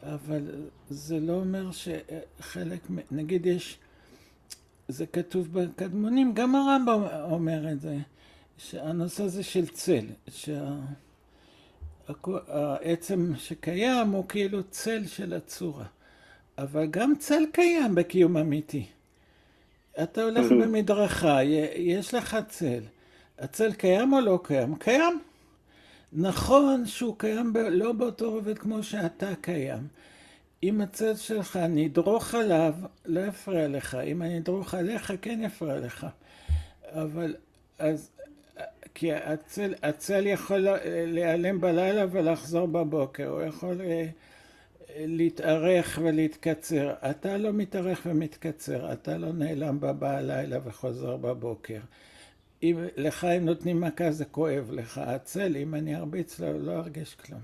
אבל זה לא אומר שחלק, נגיד זה כתוב בקדמונים, גם הרמב"ם אומר את זה, שהנושא הזה של צל, שהעצם שקיים הוא כאילו צל של הצורה. אבל גם צל קיים בקיום אמיתי. אתה הולך במדרכה, יש לך צל. הצל קיים או לא קיים? קיים. נכון שהוא קיים לא באותו רובד כמו שאתה קיים. אם הצל שלך נדרוך עליו, לא יפריע לך. אם אני אדרוך עליך, כן יפריע לך. אבל, אז, כי הצל יכול להיעלם בלילה ולחזור בבוקר, הוא יכול להתארך ולהתקצר. אתה לא מתארך ומתקצר, אתה לא נעלם בלילה וחוזר בבוקר. אם לך הם נותנים מכה זה כואב לך, הצל אם אני ארביץ לא ארגיש כלום.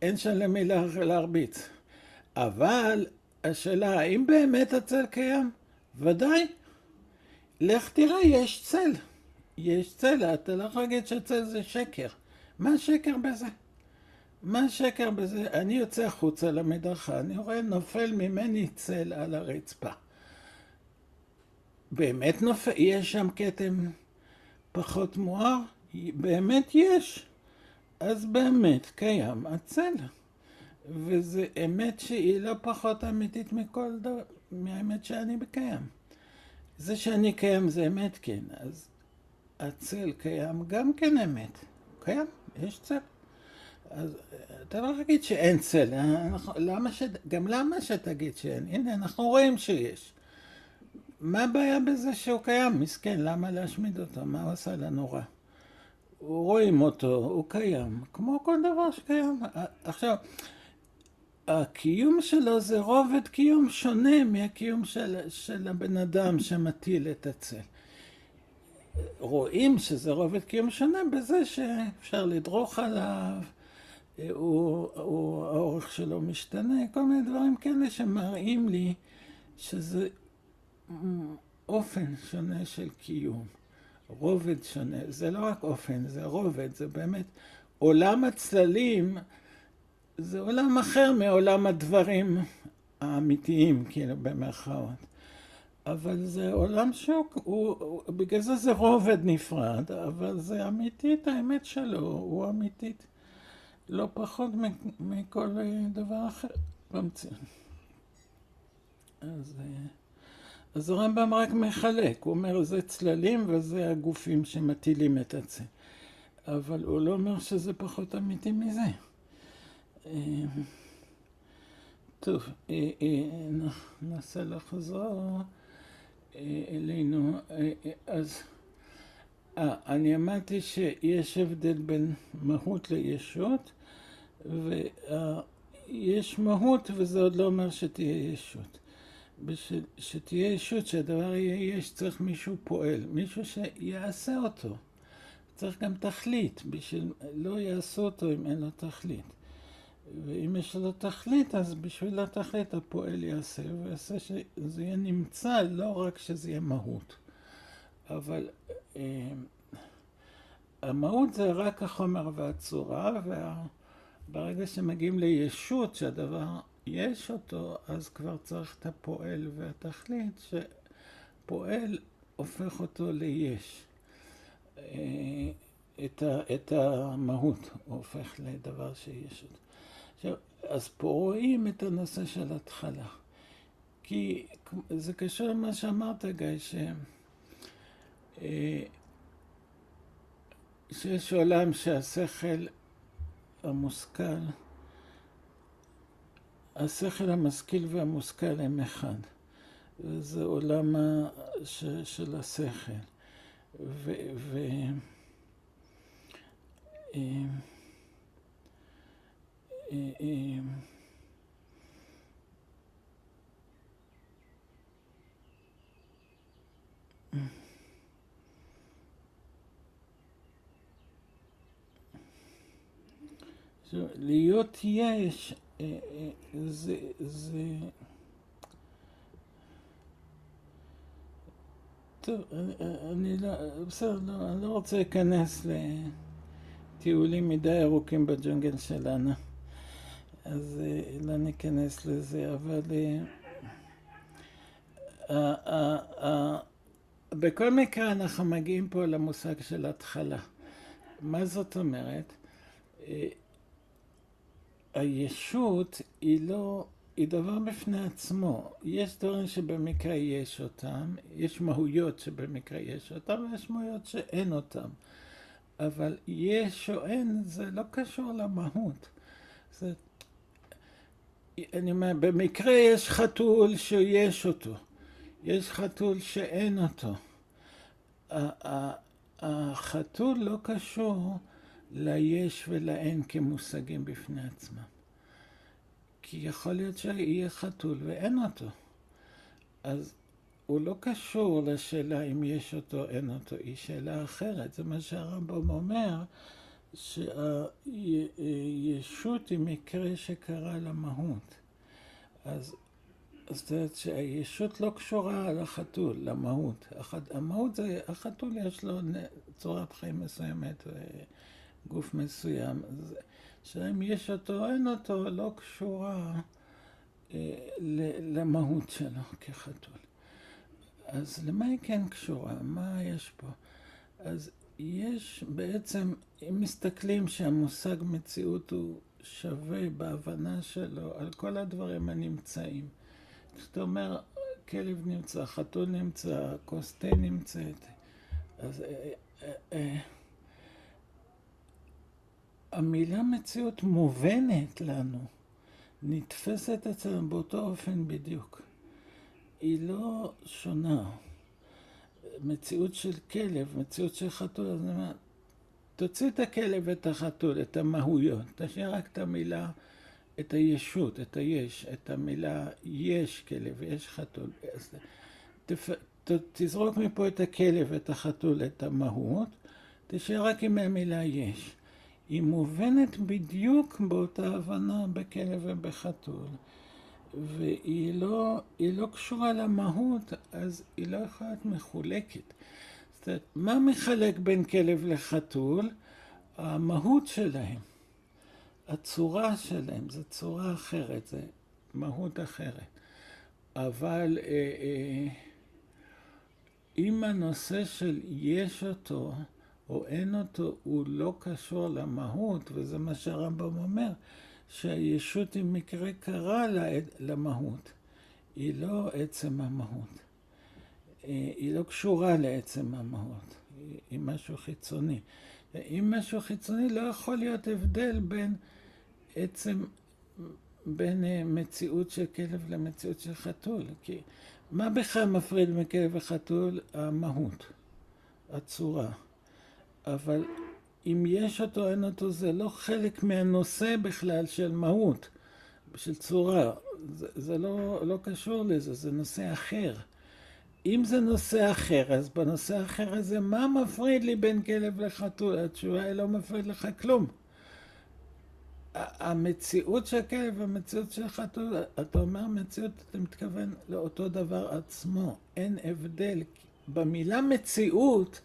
אין שם למי להרביץ. אבל השאלה, האם באמת הצל קיים? ודאי. לך תראה, יש צל. יש צל, אתה לא יכול להגיד שצל זה שקר. מה שקר בזה? מה שקר בזה? אני יוצא החוצה למדרכה, אני רואה נופל ממני צל על הרצפה. באמת נופל, יש שם כתם פחות מואר? באמת יש. אז באמת קיים הצל. וזה אמת שהיא לא פחות אמיתית מכל דבר, מהאמת שאני קיים. זה שאני קיים זה אמת, כן. אז הצל קיים גם כן אמת. קיים, יש צל. אז אתה לא תגיד שאין צל. גם למה שתגיד שאין? הנה, אנחנו רואים שיש. מה הבעיה בזה שהוא קיים? מסכן, למה להשמיד אותו? מה הוא עשה לנו רע? רואים אותו, הוא קיים. כמו כל דבר שקיים. עכשיו, הקיום שלו זה רובד קיום שונה מהקיום של הבן אדם שמטיל את הצל. רואים שזה רובד קיום שונה בזה שאפשר לדרוך עליו, האורך שלו משתנה, כל מיני דברים כאלה שמראים לי שזה אופן שונה של קיום, רובד שונה. זה לא רק אופן, זה רובד, זה באמת עולם הצללים, זה עולם אחר מעולם הדברים האמיתיים, כאילו במרכאות. אבל זה עולם שוק, בגלל זה רובד נפרד, אבל זה אמיתית, האמת שלו, הוא אמיתית. לא פחות מכל דבר אחר במציאות. אז הרמב"ם רק מחלק, הוא אומר זה צללים וזה הגופים שמטילים את הצל. אבל הוא לא אומר שזה פחות אמיתי מזה. טוב, ננסה לחזור אלינו. אז אני אמרתי שיש הבדל בין מהות לישות, ויש מהות וזה עוד לא אומר שתהיה ישות. בשביל שתהיה ישות, שהדבר יהיה יש, צריך מישהו פועל, מישהו שיעשה אותו. צריך גם תכלית, בשביל לא יעשו אותו אם אין לו תכלית. ואם יש לו תכלית, אז בשביל התכלית הפועל יעשה, ויעשה שזה יהיה נמצא, לא רק שזה יהיה מהות. אבל המהות זה רק החומר והצורה, וברגע שמגיעים לישות שהדבר יש אותו, אז כבר צריך את הפועל והתכלית, שפועל הופך אותו ליש. את המהות הופך לדבר שיש אותו. עכשיו, אז פה רואים את הנושא של התחלה. כי זה קשור למה שאמרת, גיא, שיש עולם שהשכל המושכל, השכל המשכיל והמושכל הם אחד. וזה עולם של השכל. להיות יש, זה טוב, אני לא רוצה להיכנס לטיולים מדי ארוכים בג'ונגל שלנו, אז לא ניכנס לזה, אבל בכל מקרה אנחנו מגיעים פה למושג של התחלה. מה זאת אומרת? הישות היא דבר בפני עצמו. יש דברים שבמקרה יש אותם, יש מהויות שבמקרה יש אותם, ויש מהויות שאין אותם. אבל יש או אין, זה לא קשור למהות. אני אומר, במקרה יש חתול שיש אותו, יש חתול שאין אותו. חתול לא קשור ליש ולאין כמושגים בפני עצמם. כי יכול להיות שיהיה חתול ואין אותו. אז הוא לא קשור לשאלה אם יש אותו או אין אותו, היא שאלה אחרת. זה מה שהרמב"ם אומר, שהישות היא מקרה שקרה למהות. אז זאת אומרת שהישות לא קשורה לחתול, למהות. המהות זה, החתול יש לו צורת חיים מסוימת, גוף מסוים. שאם יש אותו או אין אותו, לא קשורה למהות שלו כחתול. אז למה היא כן קשורה? מה יש פה? אז יש בעצם, אם מסתכלים שהמושג מציאות הוא שווה בהבנה שלו על כל הדברים הנמצאים. כשאתה אומר, כלב נמצא, חתול נמצא, כוס תה נמצאת, אז המילה מציאות מובנת לנו, נתפסת אצלנו באותו אופן בדיוק. היא לא שונה. מציאות של כלב, מציאות של חתול, אז אני אומר, תוציא את הכלב ואת החתול, את המהויות, תשאיר רק את המילה, את הישות, את היש, את המילה יש כלב, יש חתול. תזרוק מפה את הכלב ואת החתול, את המהות, תשאיר רק עם המילה יש. היא מובנת בדיוק באותה הבנה בכלב ובחתול. והיא לא קשורה למהות, אז היא לא יכולה להיות מחולקת. זאת אומרת, מה מחלק בין כלב לחתול? המהות שלהם. הצורה שלהם, זו צורה אחרת, זו מהות אחרת. אבל אם הנושא של יש אותו או אין אותו, הוא לא קשור למהות, וזה מה שהרמב"ם אומר, שהישות היא מקרה קרה למהות. היא לא עצם המהות. היא לא קשורה לעצם המהות. היא משהו חיצוני. אם משהו חיצוני לא יכול להיות הבדל בין מציאות של כלב למציאות של חתול. כי מה בכלל מפריד מכלב וחתול? המהות, הצורה. אבל אם יש אותו, אין אותו, זה לא חלק מהנושא בכלל של מהות, של צורה. זה לא קשור לזה, זה נושא אחר. אם זה נושא אחר, אז בנושא האחר הזה, מה מפריד לי בין כלב לחתול? התשובה היא לא מפריד לך כלום. המציאות של כלב והמציאות של חתול, אתה אומר מציאות, אתה מתכוון לאותו דבר עצמו. אין הבדל. במילה מציאות,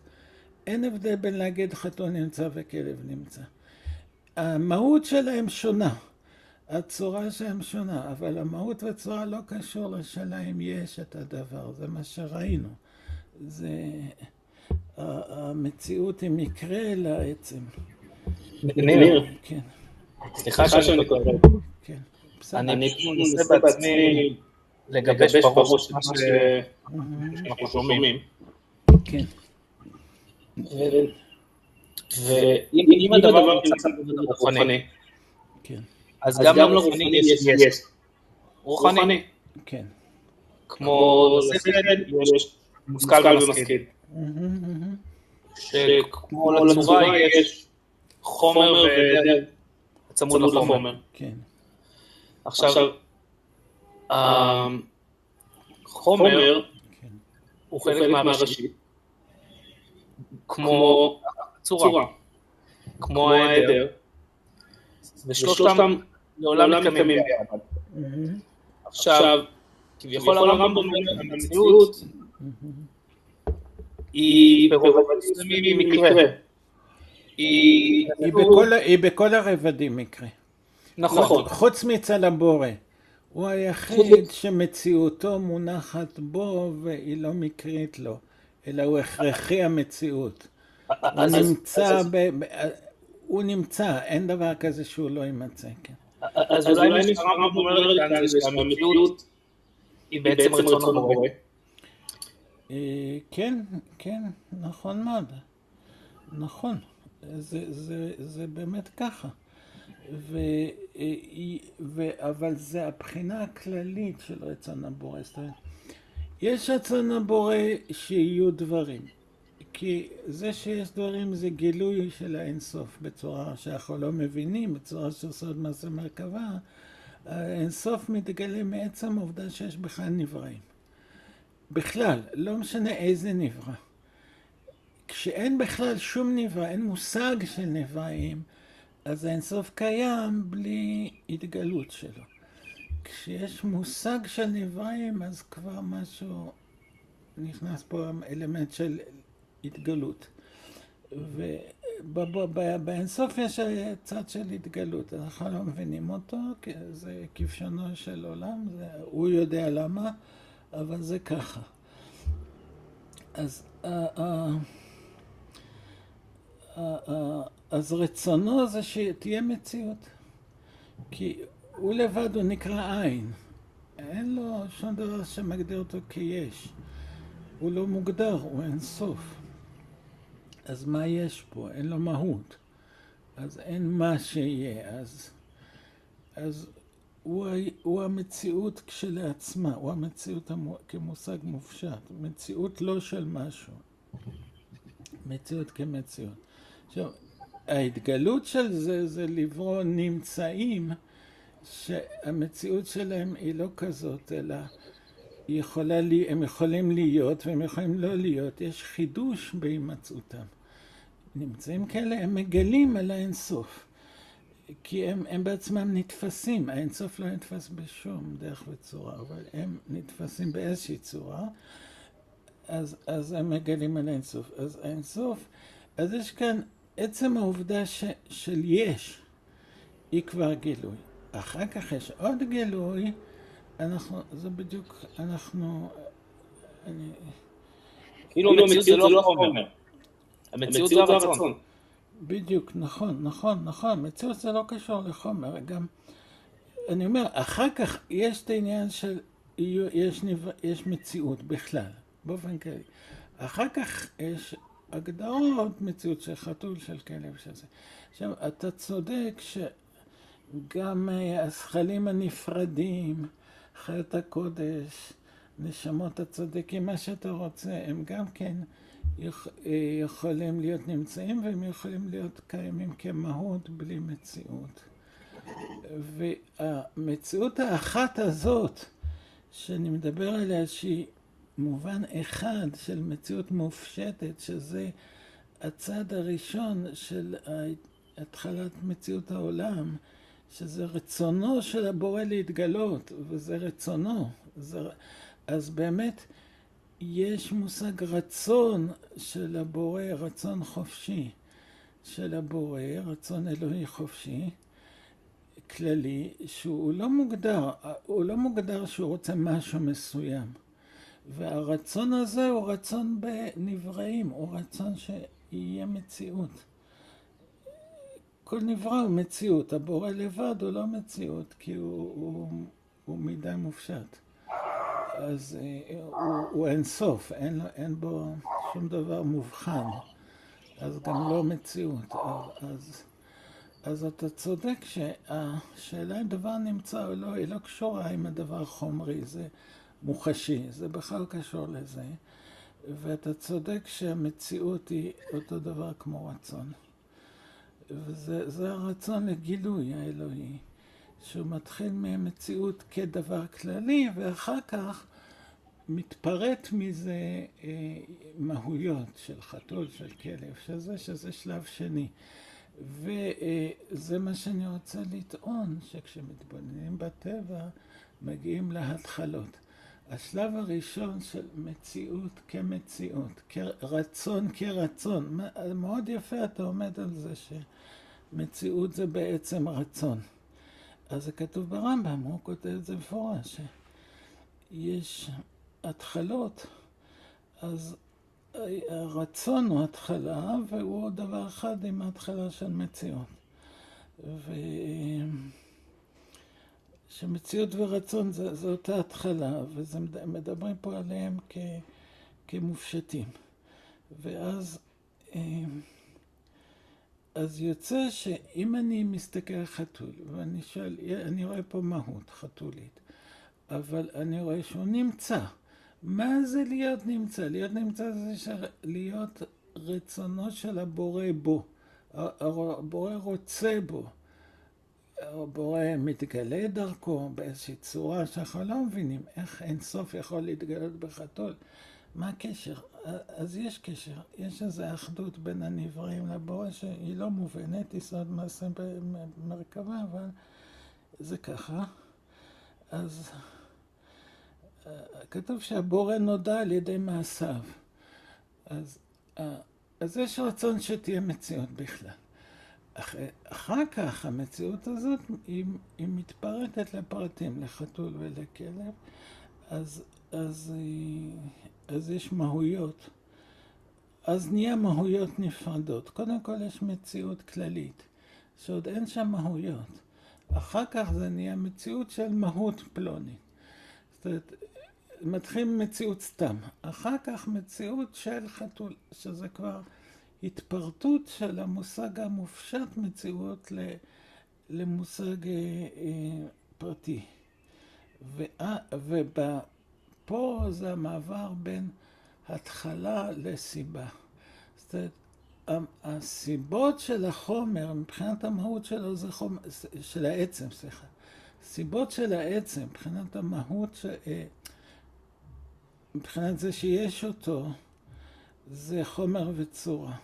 אין הבדל בין להגיד חתול נמצא וכלב נמצא. המהות שלהם שונה. הצורה שלהם שונה, אבל המהות והצורה לא קשור לשאלה אם יש את הדבר. זה מה שראינו. המציאות היא מקרה לעצם. ניר, כן. סליחה שאני קורא. כן. אני מנסה בעצמי לגבש בראש מה שאנחנו שומעים. כן. ואם הדבר נמצא רוחני, אז גם לרוחני יש רוחני. כן. כמו שכל יש מושכל ומשכיל. שכמו לצורה יש חומר והיעדר צמוד לחומר. כן. עכשיו, החומר הוא חלק מהראשית, כמו צורה, כמו ההיעדר, ושלושתם לעולם מתקיימים ביחד. עכשיו, כביכול הרמב"ם אומר, המציאות היא ברובד מסוימים מקרה. היא בכל הרבדים מקרה. נכון. חוץ מצל הבורא. הוא היחיד שמציאותו מונחת בו והיא לא מקרית לו, אלא הוא הכרחי המציאות. הוא נמצא, אין דבר כזה שהוא לא יימצא. אז אולי מה שהרמב"ם אומר כאן זה שהמציאות היא בעצם רצון הבורא. כן, נכון מאוד. נכון. זה באמת ככה. אבל זה הבחינה הכללית של רצון הבורא. יש רצון הבורא שיהיו דברים. כי זה שיש דברים זה גילוי של האינסוף בצורה שאנחנו לא מבינים, בצורה שעושות מעשה מרכבה. האינסוף מתגלה מעצם העובדה שיש בכלל נבראים. בכלל, לא משנה איזה נברא. כשאין בכלל שום נברא, אין מושג של נבראים, אז האינסוף קיים בלי התגלות שלו. כשיש מושג של נבראים, אז כבר משהו נכנס פה אלמנט של התגלות. ובאינסוף יש צד של התגלות, אנחנו לא מבינים אותו, כי זה כבשונו של עולם, הוא יודע למה, אבל זה ככה. אז רצונו זה שתהיה מציאות, כי הוא לבד הוא נקרא עין, אין לו שום דבר שמגדיר אותו כיש, הוא לא מוגדר, הוא אין סוף. אז מה יש פה? אין לו מהות, אז אין מה שיהיה, אז הוא המציאות כשלעצמה, הוא המציאות כמושג מופשט, מציאות לא של משהו, מציאות כמציאות. עכשיו, ההתגלות של זה לברוא נמצאים שהמציאות שלהם היא לא כזאת, אלא הם יכולים להיות והם יכולים לא להיות, יש חידוש בהימצאותם. נמצאים כאלה, הם מגלים על האינסוף, כי הם בעצמם נתפסים, האינסוף לא נתפס בשום דרך וצורה, אבל הם נתפסים באיזושהי צורה, אז הם מגלים על האינסוף. אז האינסוף, אז יש כאן עצם העובדה של יש, היא כבר גילוי. אחר כך יש עוד גילוי, זה בדיוק, כאילו המציאות זה לא החומר, המציאות זה הרצון. בדיוק, נכון, המציאות זה לא קשור לחומר, גם, אני אומר, אחר כך יש את העניין של, יש מציאות בכלל, באופן כללי. אחר כך יש הגדרות מציאות של חתול, של כלב, של זה. עכשיו, אתה צודק שגם הזכלים הנפרדים, חיות הקודש, נשמות הצדיקים, מה שאתה רוצה, הם גם כן יכולים להיות נמצאים, והם יכולים להיות קיימים כמהות בלי מציאות. והמציאות האחת הזאת, שאני מדבר עליה, שהיא מובן אחד של מציאות מופשטת, שזה הצד הראשון של התחלת מציאות העולם, שזה רצונו של הבורא להתגלות, וזה רצונו. אז באמת יש מושג רצון של הבורא, רצון חופשי של הבורא, רצון אלוהי חופשי, כללי, שהוא לא מוגדר שהוא רוצה משהו מסוים. והרצון הזה הוא רצון בנבראים, הוא רצון שיהיה מציאות. כל נברא הוא מציאות, הבורא לבד הוא לא מציאות, כי הוא מידה מופשט. אז הוא אין סוף, אין בו שום דבר מובחן, אז גם לא מציאות. אז אתה צודק שהשאלה אם דבר נמצא או לא, היא לא קשורה עם הדבר חומרי, זה מוחשי, זה בכלל קשור לזה. ואתה צודק שהמציאות היא אותו דבר כמו רצון. וזה הרצון לגילוי האלוהי, שהוא מתחיל מהמציאות כדבר כללי, ואחר כך מתפרט מזה מהויות של חתול, של כלב, שזה שלב שני. וזה מה שאני רוצה לטעון, שכשמתבוננים בטבע, מגיעים להתחלות. השלב הראשון של מציאות כמציאות, רצון כרצון. מאוד יפה אתה עומד על זה שמציאות זה בעצם רצון. אז זה כתוב ברמב"ם, הוא כותב את זה מפורש, שיש התחלות, אז הרצון הוא התחלה, והוא עוד דבר אחד עם ההתחלה של מציאות. שמציאות ורצון זה אותה התחלה, ומדברים פה עליהם כמופשטים. ואז יוצא שאם אני מסתכל על חתול, ואני שואל, אני רואה פה מהות חתולית, אבל אני רואה שהוא נמצא. מה זה להיות נמצא? להיות נמצא זה להיות רצונו של הבורא בו. הבורא רוצה בו. הבורא מתגלה דרכו באיזושהי צורה שאנחנו לא מבינים איך אין סוף יכול להתגלות בחתול. מה הקשר? אז יש קשר, יש איזו אחדות בין הנבראים לבורא שהיא לא מובנת, יסוד מעשה במרכבה, אבל זה ככה. אז כתוב שהבורא נודע על ידי מעשיו. אז יש רצון שתהיה מציאות בכלל. אחר כך המציאות הזאת היא מתפרטת לפרטים, לחתול ולכלב, אז יש מהויות. אז נהיה מהויות נפרדות. קודם כל יש מציאות כללית, שעוד אין שם מהויות. אחר כך זה נהיה מציאות של מהות פלונית. זאת אומרת, מתחיל מציאות סתם. אחר כך מציאות של חתול, שזה כבר התפרטות של המושג המופשט מציאות למושג פרטי. ופה זה המעבר בין התחלה לסיבה. זאת אומרת, הסיבות של החומר, מבחינת המהות שלו, זה חומר, של העצם, סליחה. סיבות של העצם, מבחינת המהות, מבחינת זה שיש אותו, זה חומר וצורה.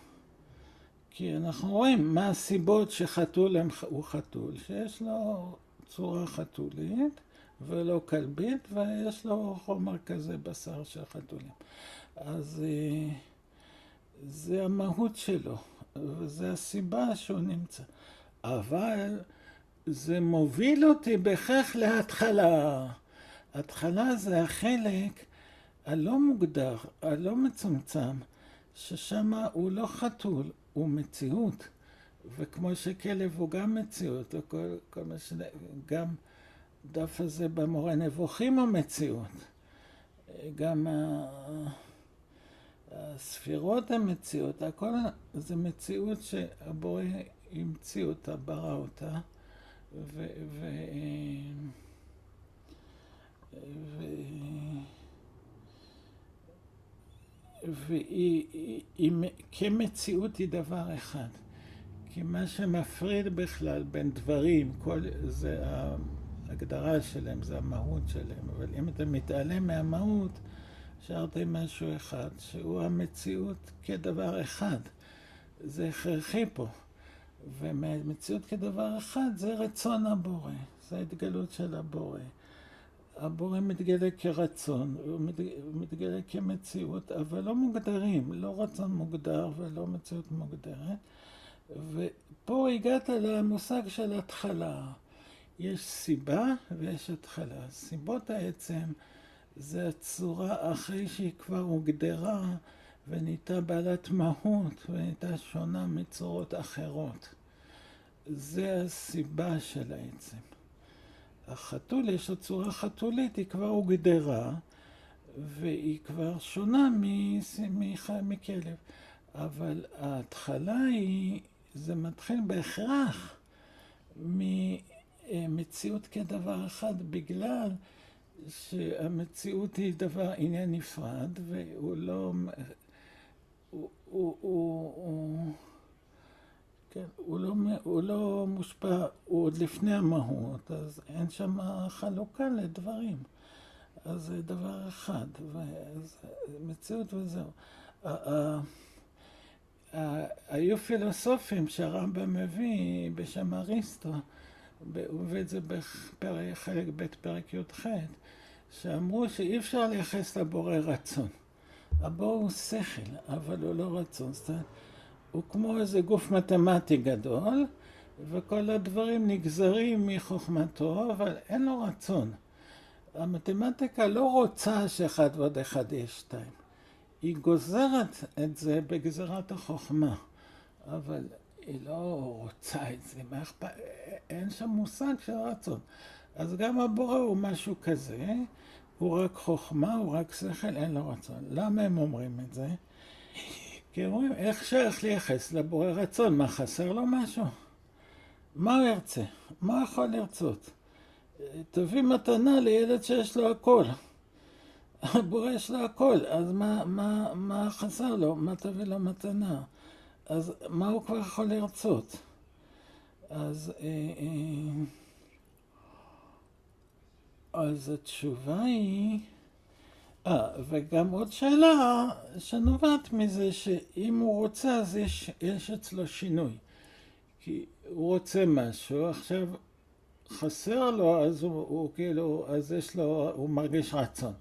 כי אנחנו רואים מה הסיבות שחתול הוא חתול, שיש לו צורה חתולית ולא כלבית, ויש לו חומר כזה בשר של חתולים. אז זה המהות שלו, וזה הסיבה שהוא נמצא. אבל זה מוביל אותי בכך להתחלה. התחלה זה החלק הלא מוגדר, הלא מצומצם, ששם הוא לא חתול, הוא מציאות. וכמו שכלב הוא גם מציאות, כל מה גם דף הזה במורה נבוכים הוא מציאות. גם הספירות הן מציאות, הכל זה מציאות שהבורא המציא אותה, ברא אותה, והיא כמציאות היא דבר אחד. כי מה שמפריד בכלל בין דברים, זה ההגדרה שלהם, זה המהות שלהם. אבל אם אתה מתעלם מהמהות, שרתי משהו אחד, שהוא המציאות כדבר אחד. זה הכרחי פה. ומציאות כדבר אחד זה רצון הבורא. זה ההתגלות של הבורא. הבורא מתגלה כרצון, הוא מתגלה כמציאות, אבל לא מוגדרים, לא רצון מוגדר ולא מציאות מוגדרת. ופה הגעת למושג של התחלה. יש סיבה ויש התחלה. סיבות העצם זה הצורה אחרי שהיא כבר הוגדרה ונהייתה בעלת מהות ונהייתה שונה מצורות אחרות. זה הסיבה של העצם. החתול יש לו צורה חתולית, היא כבר הוגדרה והיא כבר שונה מכלב. אבל ההתחלה זה מתחיל בהכרח ממציאות כדבר אחד, בגלל שהמציאות היא עניין נפרד, והוא לא... הוא לא מושפע, הוא עוד לפני המהות, אז אין שם חלוקה לדברים. אז זה דבר אחד, מציאות וזהו. היו פילוסופים שהרמב"ם מביא בשם אריסטו, הוא מביא את זה בחלק ב' פרק י"ח, שאמרו שאי אפשר לייחס לבורא רצון. הבורא הוא שכל, אבל הוא לא רצון. זאת אומרת, הוא כמו איזה גוף מתמטי גדול, וכל הדברים נגזרים מחוכמתו, אבל אין לו רצון. המתמטיקה לא רוצה שאחד ועוד אחד יהיה 2. היא גוזרת את זה בגזרת החוכמה, אבל היא לא רוצה את זה. אין שם מושג של רצון. אז גם הבורא הוא משהו כזה, הוא רק חוכמה, הוא רק שכל, אין לו רצון. למה הם אומרים את זה? כי אומרים, איך שייך לייחס לבורא רצון? מה, חסר לו משהו? מה הוא ירצה? מה הוא יכול לרצות? תביא מתנה לילד שיש לו הכל. הבורא יש לו הכל, אז מה חסר לו? מה תביא לו מתנה? אז מה הוא כבר יכול לרצות? אז התשובה היא... וגם עוד שאלה שנובעת מזה שאם הוא רוצה אז יש אצלו שינוי. כי הוא רוצה משהו, עכשיו חסר לו, אז הוא כאילו, אז יש לו, הוא מרגיש רצון.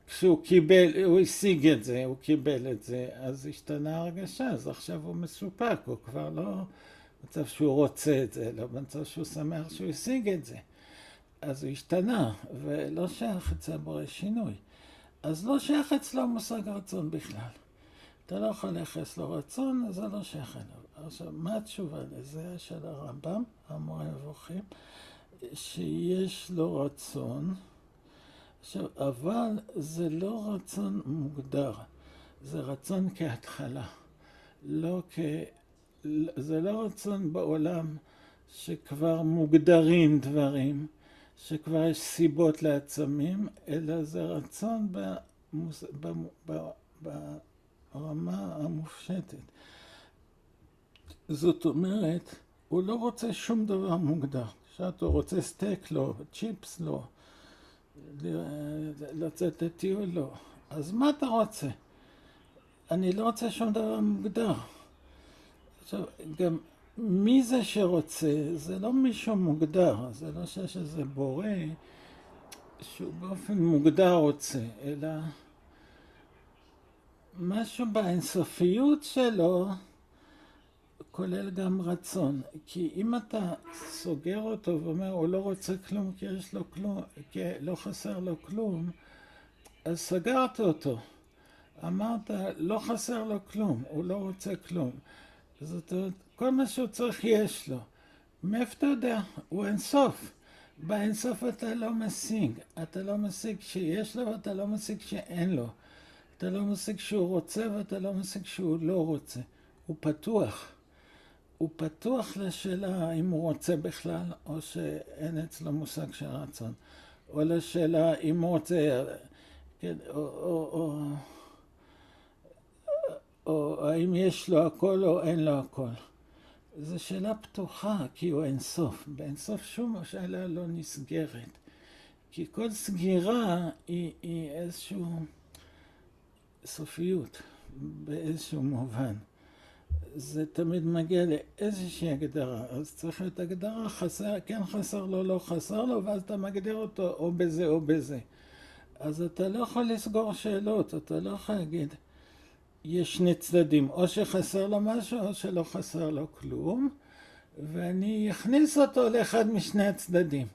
כשהוא קיבל, הוא השיג את זה, הוא קיבל את זה, אז השתנה הרגשה, אז עכשיו הוא מסופק, הוא כבר לא מצב שהוא רוצה את זה, לא מצב שהוא שמח שהוא השיג את זה. אז הוא השתנה, ולא שייך אצל הבורא שינוי. אז לא שייך אצלו מושג רצון בכלל. אתה לא יכול לייחס לו רצון, אז זה לא שייך אליו. עכשיו, מה התשובה לזה של הרמב"ם, המורה נבוכים? שיש לו רצון, עכשיו, אבל זה לא רצון מוגדר, זה רצון כהתחלה. זה לא רצון בעולם שכבר מוגדרים דברים, שכבר יש סיבות לעצמים, אלא זה רצון ברמה המופשטת. זאת אומרת, הוא לא רוצה שום דבר מוגדר. שאתה רוצה סטייק לא, צ'יפס לא, לצאת לטיול לא. אז מה אתה רוצה? אני לא רוצה שום דבר מוגדר. עכשיו, גם מי זה שרוצה? זה לא מישהו מוגדר, זה לא שיש איזה בורא שהוא באופן מוגדר רוצה, אלא משהו באינסופיות שלו כולל גם רצון. כי אם אתה סוגר אותו ואומר הוא לא רוצה כלום כי יש לו כלום, כי לא חסר לו כלום, אז סגרת אותו. אמרת לא חסר לו כלום, הוא לא רוצה כלום. זאת אומרת, כל מה שהוא צריך יש לו. מאיפה אתה יודע? הוא אינסוף. באינסוף אתה לא משיג. אתה לא משיג שיש לו ואתה לא משיג שאין לו. אתה לא משיג שהוא רוצה ואתה לא משיג שהוא לא רוצה. הוא פתוח. הוא פתוח לשאלה אם הוא רוצה בכלל או שאין אצלו מושג של רצון. או לשאלה אם הוא רוצה, כן, או האם יש לו הכל או אין לו הכל. זו שאלה פתוחה, כי הוא אינסוף. באינסוף שום שאלה לא נסגרת. כי כל סגירה היא איזושהי סופיות, באיזשהו מובן. זה תמיד מגיע לאיזושהי הגדרה. אז צריך להיות הגדרה, חסר, כן חסר לו, לא חסר לו, ואז אתה מגדיר אותו או בזה או בזה. אז אתה לא יכול לסגור שאלות, אתה לא יכול להגיד, יש שני צדדים, או שחסר לו משהו או שלא חסר לו כלום, ואני אכניס אותו לאחד משני הצדדים.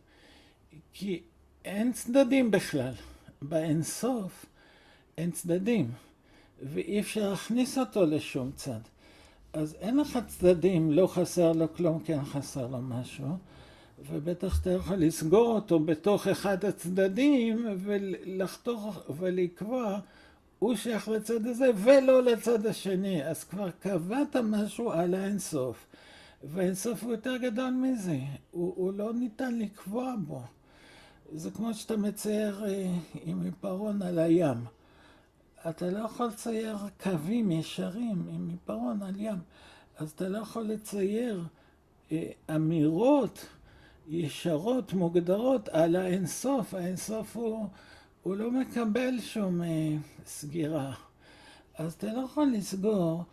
כי אין צדדים בכלל. באינסוף אין צדדים, ואי אפשר להכניס אותו לשום צד. אז אין לך צדדים, לא חסר לו כלום, כן חסר לו משהו, ובטח אתה יכול לסגור אותו בתוך אחד הצדדים ולחתוך ולקבוע הוא שייך לצד הזה ולא לצד השני. אז כבר קבעת משהו על האינסוף, והאינסוף הוא יותר גדול מזה, הוא לא ניתן לקבוע בו. זה כמו שאתה מצייר עם עיפרון על הים. אתה לא יכול לצייר קווים ישרים עם עיפרון על ים. אז אתה לא יכול לצייר אמירות ישרות מוגדרות על האינסוף. האינסוף הוא לא מקבל שום סגירה. אז אתה לא יכול לסגור,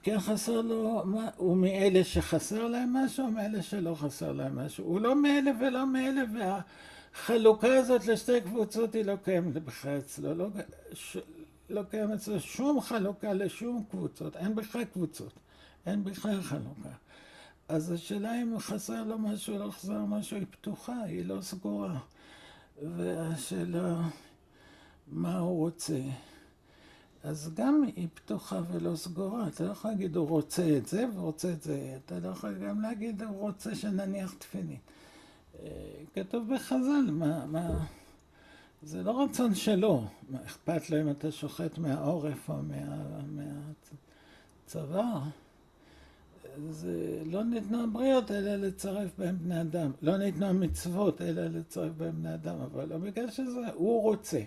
כן חסר לו, הוא מאלה שחסר להם משהו, או מאלה שלא חסר להם משהו. הוא לא מאלה ולא מאלה, והחלוקה הזאת לשתי קבוצות היא לא קיימת בכלל אצלו. לא קיימת אצלו שום חלוקה לשום קבוצות, אין בכלל קבוצות, אין בכלל חלוקה. אז השאלה אם חסר לו משהו, לא חסר משהו, היא פתוחה, היא לא סגורה. והשאלה מה הוא רוצה, אז גם היא פתוחה ולא סגורה. אתה לא יכול להגיד הוא רוצה את זה ורוצה את זה. אתה לא יכול גם להגיד הוא רוצה שנניח תפילין. כתוב בחז"ל, זה לא רצון שלו. מה אכפת לו אם אתה שוחט מהעורף או מהצוואר? זה לא ניתנו הבריות אלא לצרף בהם בני אדם. לא ניתנו המצוות אלא לצרף בהם בני אדם, אבל לא בגלל שזה, הוא רוצה.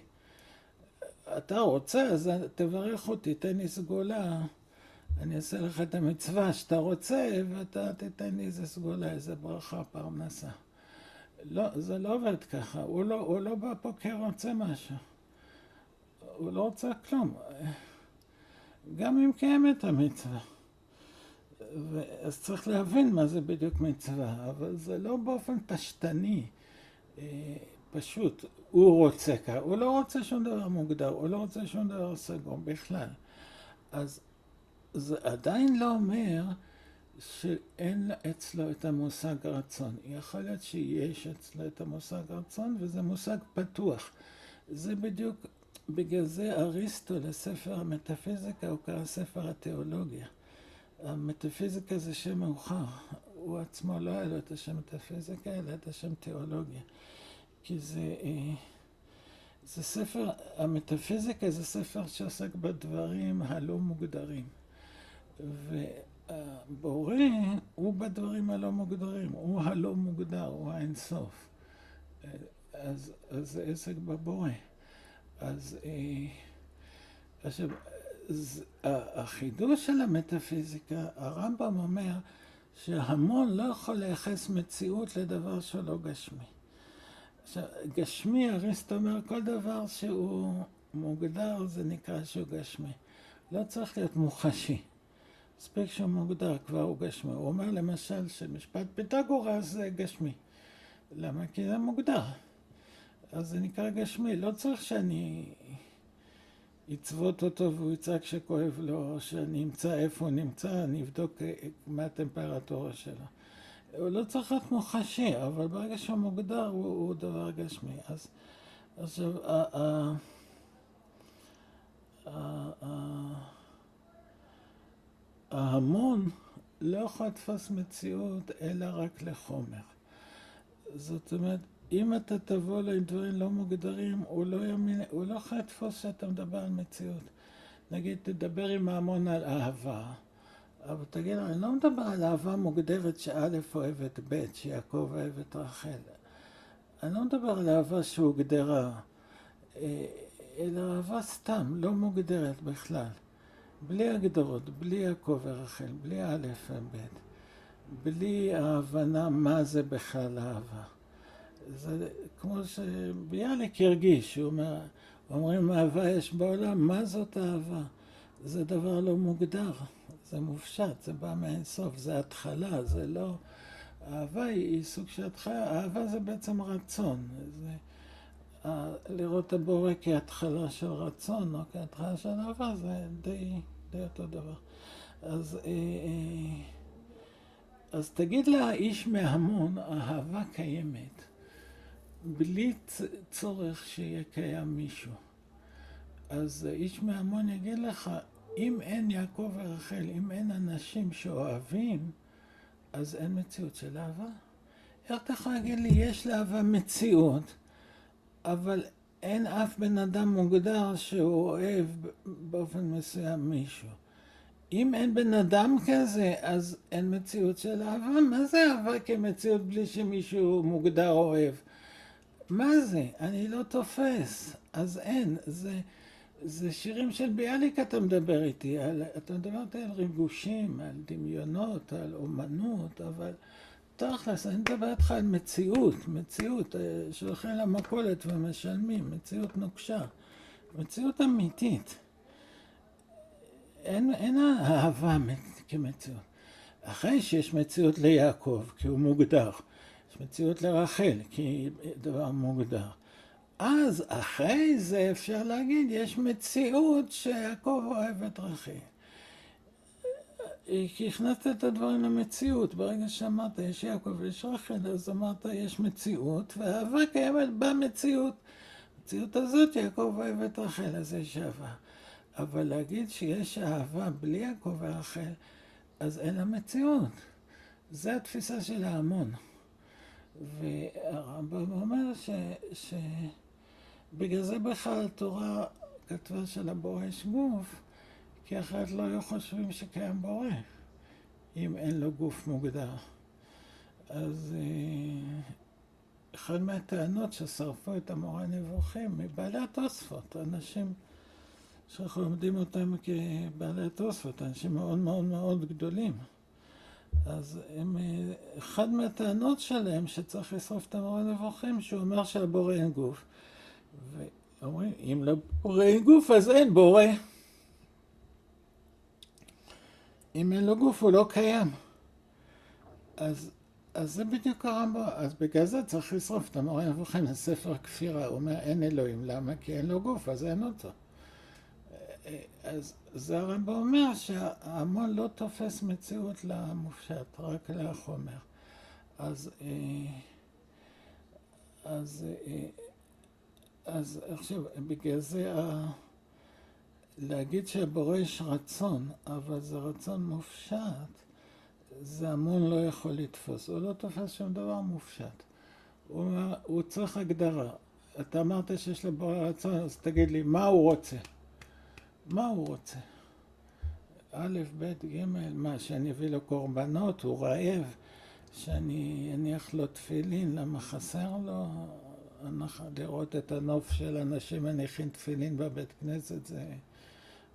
אתה רוצה, אז תברך אותי, תן לי סגולה. אני אעשה לך את המצווה שאתה רוצה, ואתה תתן לי איזה סגולה, איזה ברכה, פרנסה. לא, זה לא עובד ככה. הוא לא בא פה כי הוא רוצה משהו. הוא לא רוצה כלום. גם אם קיימת המצווה. אז צריך להבין מה זה בדיוק מצווה, אבל זה לא באופן פשטני, פשוט. הוא רוצה ככה, הוא לא רוצה שום דבר מוגדר, הוא לא רוצה שום דבר סגור בכלל. אז זה עדיין לא אומר שאין אצלו את המושג רצון. יכול להיות שיש אצלו את המושג רצון, וזה מושג פתוח. זה בדיוק, בגלל זה אריסטו לספר המטאפיזיקה הוא קרא ספר התיאולוגיה. המטאפיזיקה זה שם מאוחר. הוא עצמו לא היה לו את השם מטאפיזיקה, אלא את השם תיאולוגיה. כי זה ספר, המטאפיזיקה זה ספר שעוסק בדברים הלא מוגדרים. והבורא הוא בדברים הלא מוגדרים, הוא הלא מוגדר, הוא האינסוף. אז זה עסק בבורא. אז עכשיו, החידוש של המטאפיזיקה, הרמב"ם אומר שהמון לא יכול לייחס מציאות לדבר שהוא לא גשמי. עכשיו, גשמי, אריסטו אומר, כל דבר שהוא מוגדר זה נקרא שהוא גשמי. לא צריך להיות מוחשי. מספיק שהוא מוגדר, כבר הוא גשמי. הוא אומר למשל שמשפט פיתגורס זה גשמי. למה? כי זה מוגדר. אז זה נקרא גשמי. לא צריך שאני יצוות אותו והוא יצעק שכואב לו, שאני אמצא איפה הוא נמצא, אני אבדוק מה הטמפרטורה שלו. הוא לא צריך להיות מוחשי, אבל ברגע שהוא מוגדר הוא דבר גשמי. אז עכשיו, ההמון לא יכול לתפוס מציאות אלא רק לחומר. זאת אומרת, אם אתה תבוא לו עם דברים לא מוגדרים, הוא לא יכול לתפוס שאתה מדבר על מציאות. נגיד, תדבר עם ההמון על אהבה, אבל תגיד, אני לא מדבר על אהבה מוגדרת שא' אוהב את ב', שיעקב אוהב את רחל. אני לא מדבר על אהבה שהוגדרה, אלא אהבה סתם, לא מוגדרת בכלל. בלי הגדרות, בלי יעקב ורחל, בלי א' וב', בלי ההבנה מה זה בכלל אהבה. זה כמו שביאליק הרגיש, הוא אומר, אומרים אהבה יש בעולם, מה זאת אהבה? זה דבר לא מוגדר, זה מופשט, זה בא מהאינסוף, זה התחלה, זה לא... אהבה היא סוג של התחלה, אהבה זה בעצם רצון, זה... לראות את הבורא כהתחלה של רצון או כהתחלה של אהבה, זה די אותו דבר. אז תגיד לאיש מהמון, האהבה קיימת, בלי צורך שיהיה קיים מישהו. אז איש מהמון יגיד לך, אם אין יעקב ורחל, אם אין אנשים שאוהבים, אז אין מציאות של אהבה. איך אתה יכול להגיד לי, יש לאהבה מציאות, אבל אין אף בן אדם מוגדר שהוא אוהב באופן מסוים מישהו. אם אין בן אדם כזה, אז אין מציאות של אהבה. מה זה אהבה כמציאות בלי שמישהו מוגדר אוהב? מה זה? אני לא תופס. אז אין. זה שירים של ביאליק אתה מדבר איתי. אתה מדבר איתי על ריגושים, על דמיונות, על אומנות, אבל תכלס, אני מדבר איתך על מציאות שהולכים למכולת ומשלמים, מציאות נוקשה, מציאות אמיתית. אין אהבה כמציאות. אחרי שיש מציאות ליעקב, כי הוא מוגדר, יש מציאות לרחל, כי היא דבר מוגדר. אז אחרי זה אפשר להגיד, יש מציאות שיעקב אוהב את רחל. כי הכנסת את הדברים למציאות, ברגע שאמרת יש יעקב ויש רחל, אז אמרת יש מציאות, והאהבה קיימת במציאות. המציאות הזאת יעקב אוהב את רחל, אז יש אהבה. אבל להגיד שיש אהבה בלי יעקב ורחל, אז אין לה מציאות. זו התפיסה של ההמון. והרמב"ם אומר בגלל זה בכלל התורה כתבה שלבורא יש גוף, כי אחרת לא היו חושבים שקיים בורא. אם אין לו גוף מוגדר. אז אחד מהטענות ששרפו את המורה נבוכים מבעלי התוספות, אנשים שאנחנו לומדים אותם כבעלי התוספות, אנשים מאוד מאוד מאוד גדולים. אז אחד מהטענות שלהם שצריך לשרוף את המורה נבוכים, שהוא אומר שהבורא אין גוף. ואומרים, אם לבורא אין גוף אז אין בורא. אם אין לו גוף הוא לא קיים. אז זה בדיוק הרמב"ם. אז בגלל זה צריך לשרוף את המורה נבוכים. הספר כפירה, הוא אומר אין אלוהים. למה? כי אין לו גוף, אז אין אותו. אז זה הרמב"ם אומר שההמון לא תופס מציאות למופשט, רק לחומר. אז עכשיו, בגלל זה להגיד שהבורא יש רצון, אבל זה רצון מופשט, זה המון לא יכול לתפוס. הוא לא תופס שום דבר מופשט. הוא צריך הגדרה. אתה אמרת שיש לבורא רצון, אז תגיד לי, מה הוא רוצה? מה הוא רוצה? א', ב', ג', מה? שאני אביא לו קורבנות, הוא רעב, שאני אניח לו תפילין, למה חסר לו? לראות את הנוף של אנשים מניחים תפילין בבית כנסת, זה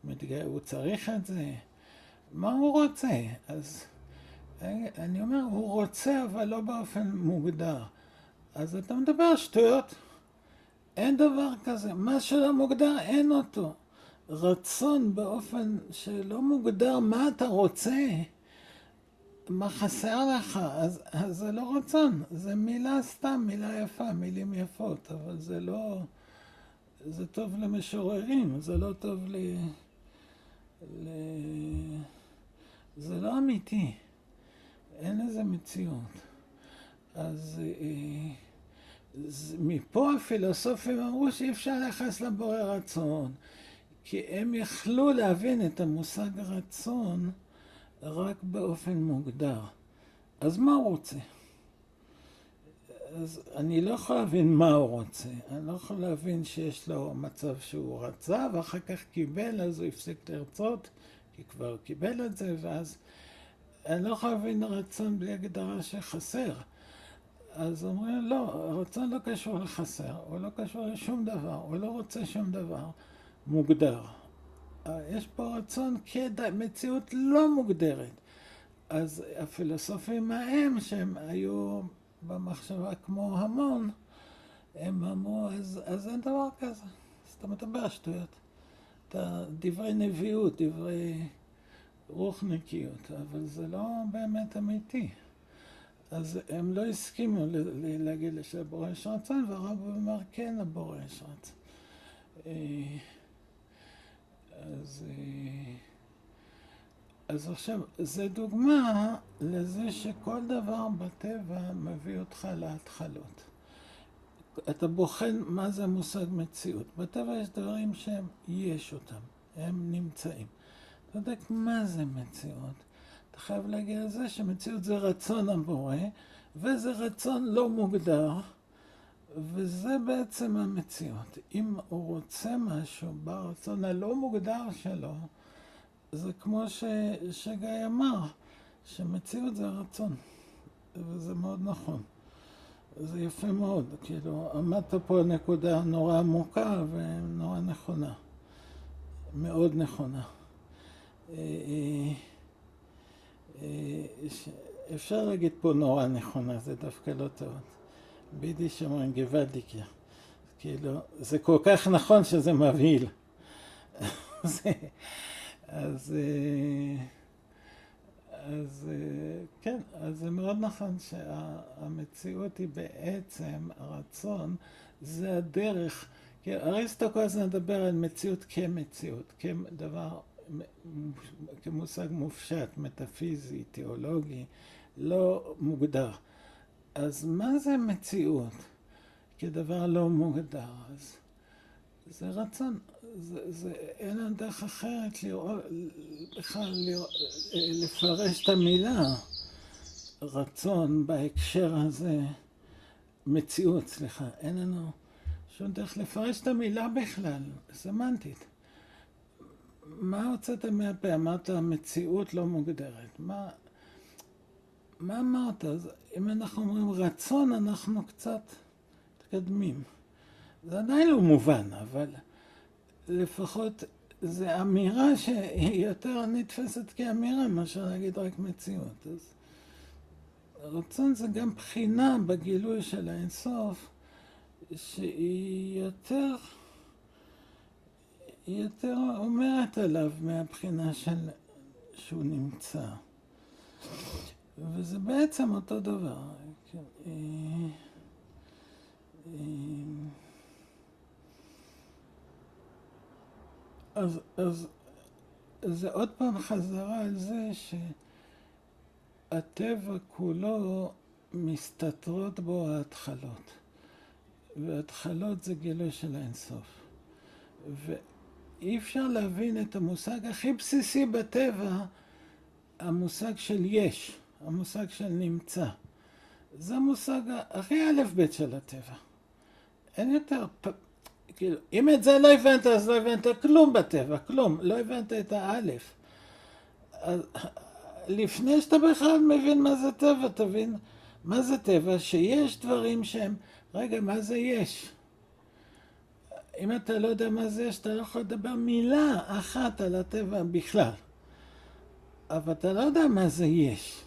מתגאה, הוא צריך את זה. מה הוא רוצה? אז אני אומר, הוא רוצה, אבל לא באופן מוגדר. אז אתה מדבר שטויות. אין דבר כזה. מה שלא מוגדר, אין אותו. רצון באופן שלא מוגדר מה אתה רוצה, מה חסר לך, אז זה לא רצון, זה מילה סתם, מילה יפה, מילים יפות, אבל זה לא, זה טוב למשוררים, זה לא טוב זה לא אמיתי, אין איזה מציאות. אז מפה הפילוסופים אמרו שאי אפשר לייחס לבורא רצון, כי הם יכלו להבין את המושג רצון רק באופן מוגדר. אז מה הוא רוצה? אז אני לא יכול להבין מה הוא רוצה. אני לא יכול להבין שיש לו מצב שהוא רצה ואחר כך קיבל, אז הוא הפסיק לרצות, כי כבר קיבל את זה, ואז אני לא יכול להבין רצון בלי הגדרה שחסר. אז אומרים, לא, הרצון לא קשור לחסר, הוא לא קשור לשום דבר, הוא לא רוצה שום דבר מוגדר. יש פה רצון כמציאות לא מוגדרת. אז הפילוסופים ההם, שהם היו במחשבה כמו המון, הם אמרו, אז אין דבר כזה. אז אתה מדבר שטויות. אתה דברי נביאות, דברי רוחניקיות, אבל זה לא באמת אמיתי. אז הם לא הסכימו להגיד שלבורא יש רצון, והרב אומר, כן, לבורא יש רצון. אז עכשיו, זה דוגמה לזה שכל דבר בטבע מביא אותך להתחלות. אתה בוחן מה זה מושג מציאות. בטבע יש דברים שהם יש אותם, הם נמצאים. אתה יודע מה זה מציאות? אתה חייב להגיע לזה שמציאות זה רצון הבורא, וזה רצון לא מוגדר, וזה בעצם המציאות. אם הוא רוצה משהו ברצון הלא מוגדר שלו, זה כמו שגיא אמר, שמציאות זה רצון, וזה מאוד נכון. זה יפה מאוד, כאילו, עמדת פה נקודה נורא עמוקה ונורא נכונה, מאוד נכונה. אפשר להגיד פה נורא נכונה, זה דווקא לא טוב. ביידיש אומרים גוואלדיקה, כאילו, זה כל כך נכון שזה מבהיל. אז כן, אז זה מאוד נכון שהמציאות היא בעצם, הרצון, זה הדרך, כי אריסטו כל הזמן מדבר על מציאות כמציאות, כדבר, כמושג מופשט, מטאפיזי, תיאולוגי, לא מוגדר. אז מה זה מציאות? כדבר לא מוגדר, אז זה רצון, אין לנו דרך אחרת בכלל לפרש את המילה רצון בהקשר הזה, מציאות, סליחה, אין לנו שום דרך לפרש את המילה בכלל, סמנטית. מה הוצאת מהפה? אמרת מציאות לא מוגדרת, מה אמרת? אז אם אנחנו אומרים רצון, אנחנו קצת מתקדמים. זה עדיין לא מובן, אבל לפחות זו אמירה שהיא יותר נתפסת כאמירה, מאשר להגיד רק מציאות. אז רצון זה גם בחינה בגילוי של האינסוף, שהיא יותר אומרת עליו מהבחינה שהוא נמצא. וזה בעצם אותו דבר. אז זה עוד פעם חזרה על זה שהטבע כולו מסתתרות בו ההתחלות. וההתחלות זה גילוי של האינסוף. ואי אפשר להבין את המושג הכי בסיסי בטבע, המושג של יש, המושג של נמצא. זה המושג הכי א' ב' של הטבע. אין יותר, כאילו, אם את זה לא הבנת, אז לא הבנת כלום בטבע, כלום. לא הבנת את האלף. אז, לפני שאתה בכלל מבין מה זה טבע, תבין מה זה טבע, שיש דברים שהם, רגע, מה זה יש? אם אתה לא יודע מה זה יש, אתה לא יכול לדבר מילה אחת על הטבע בכלל. אבל אתה לא יודע מה זה יש.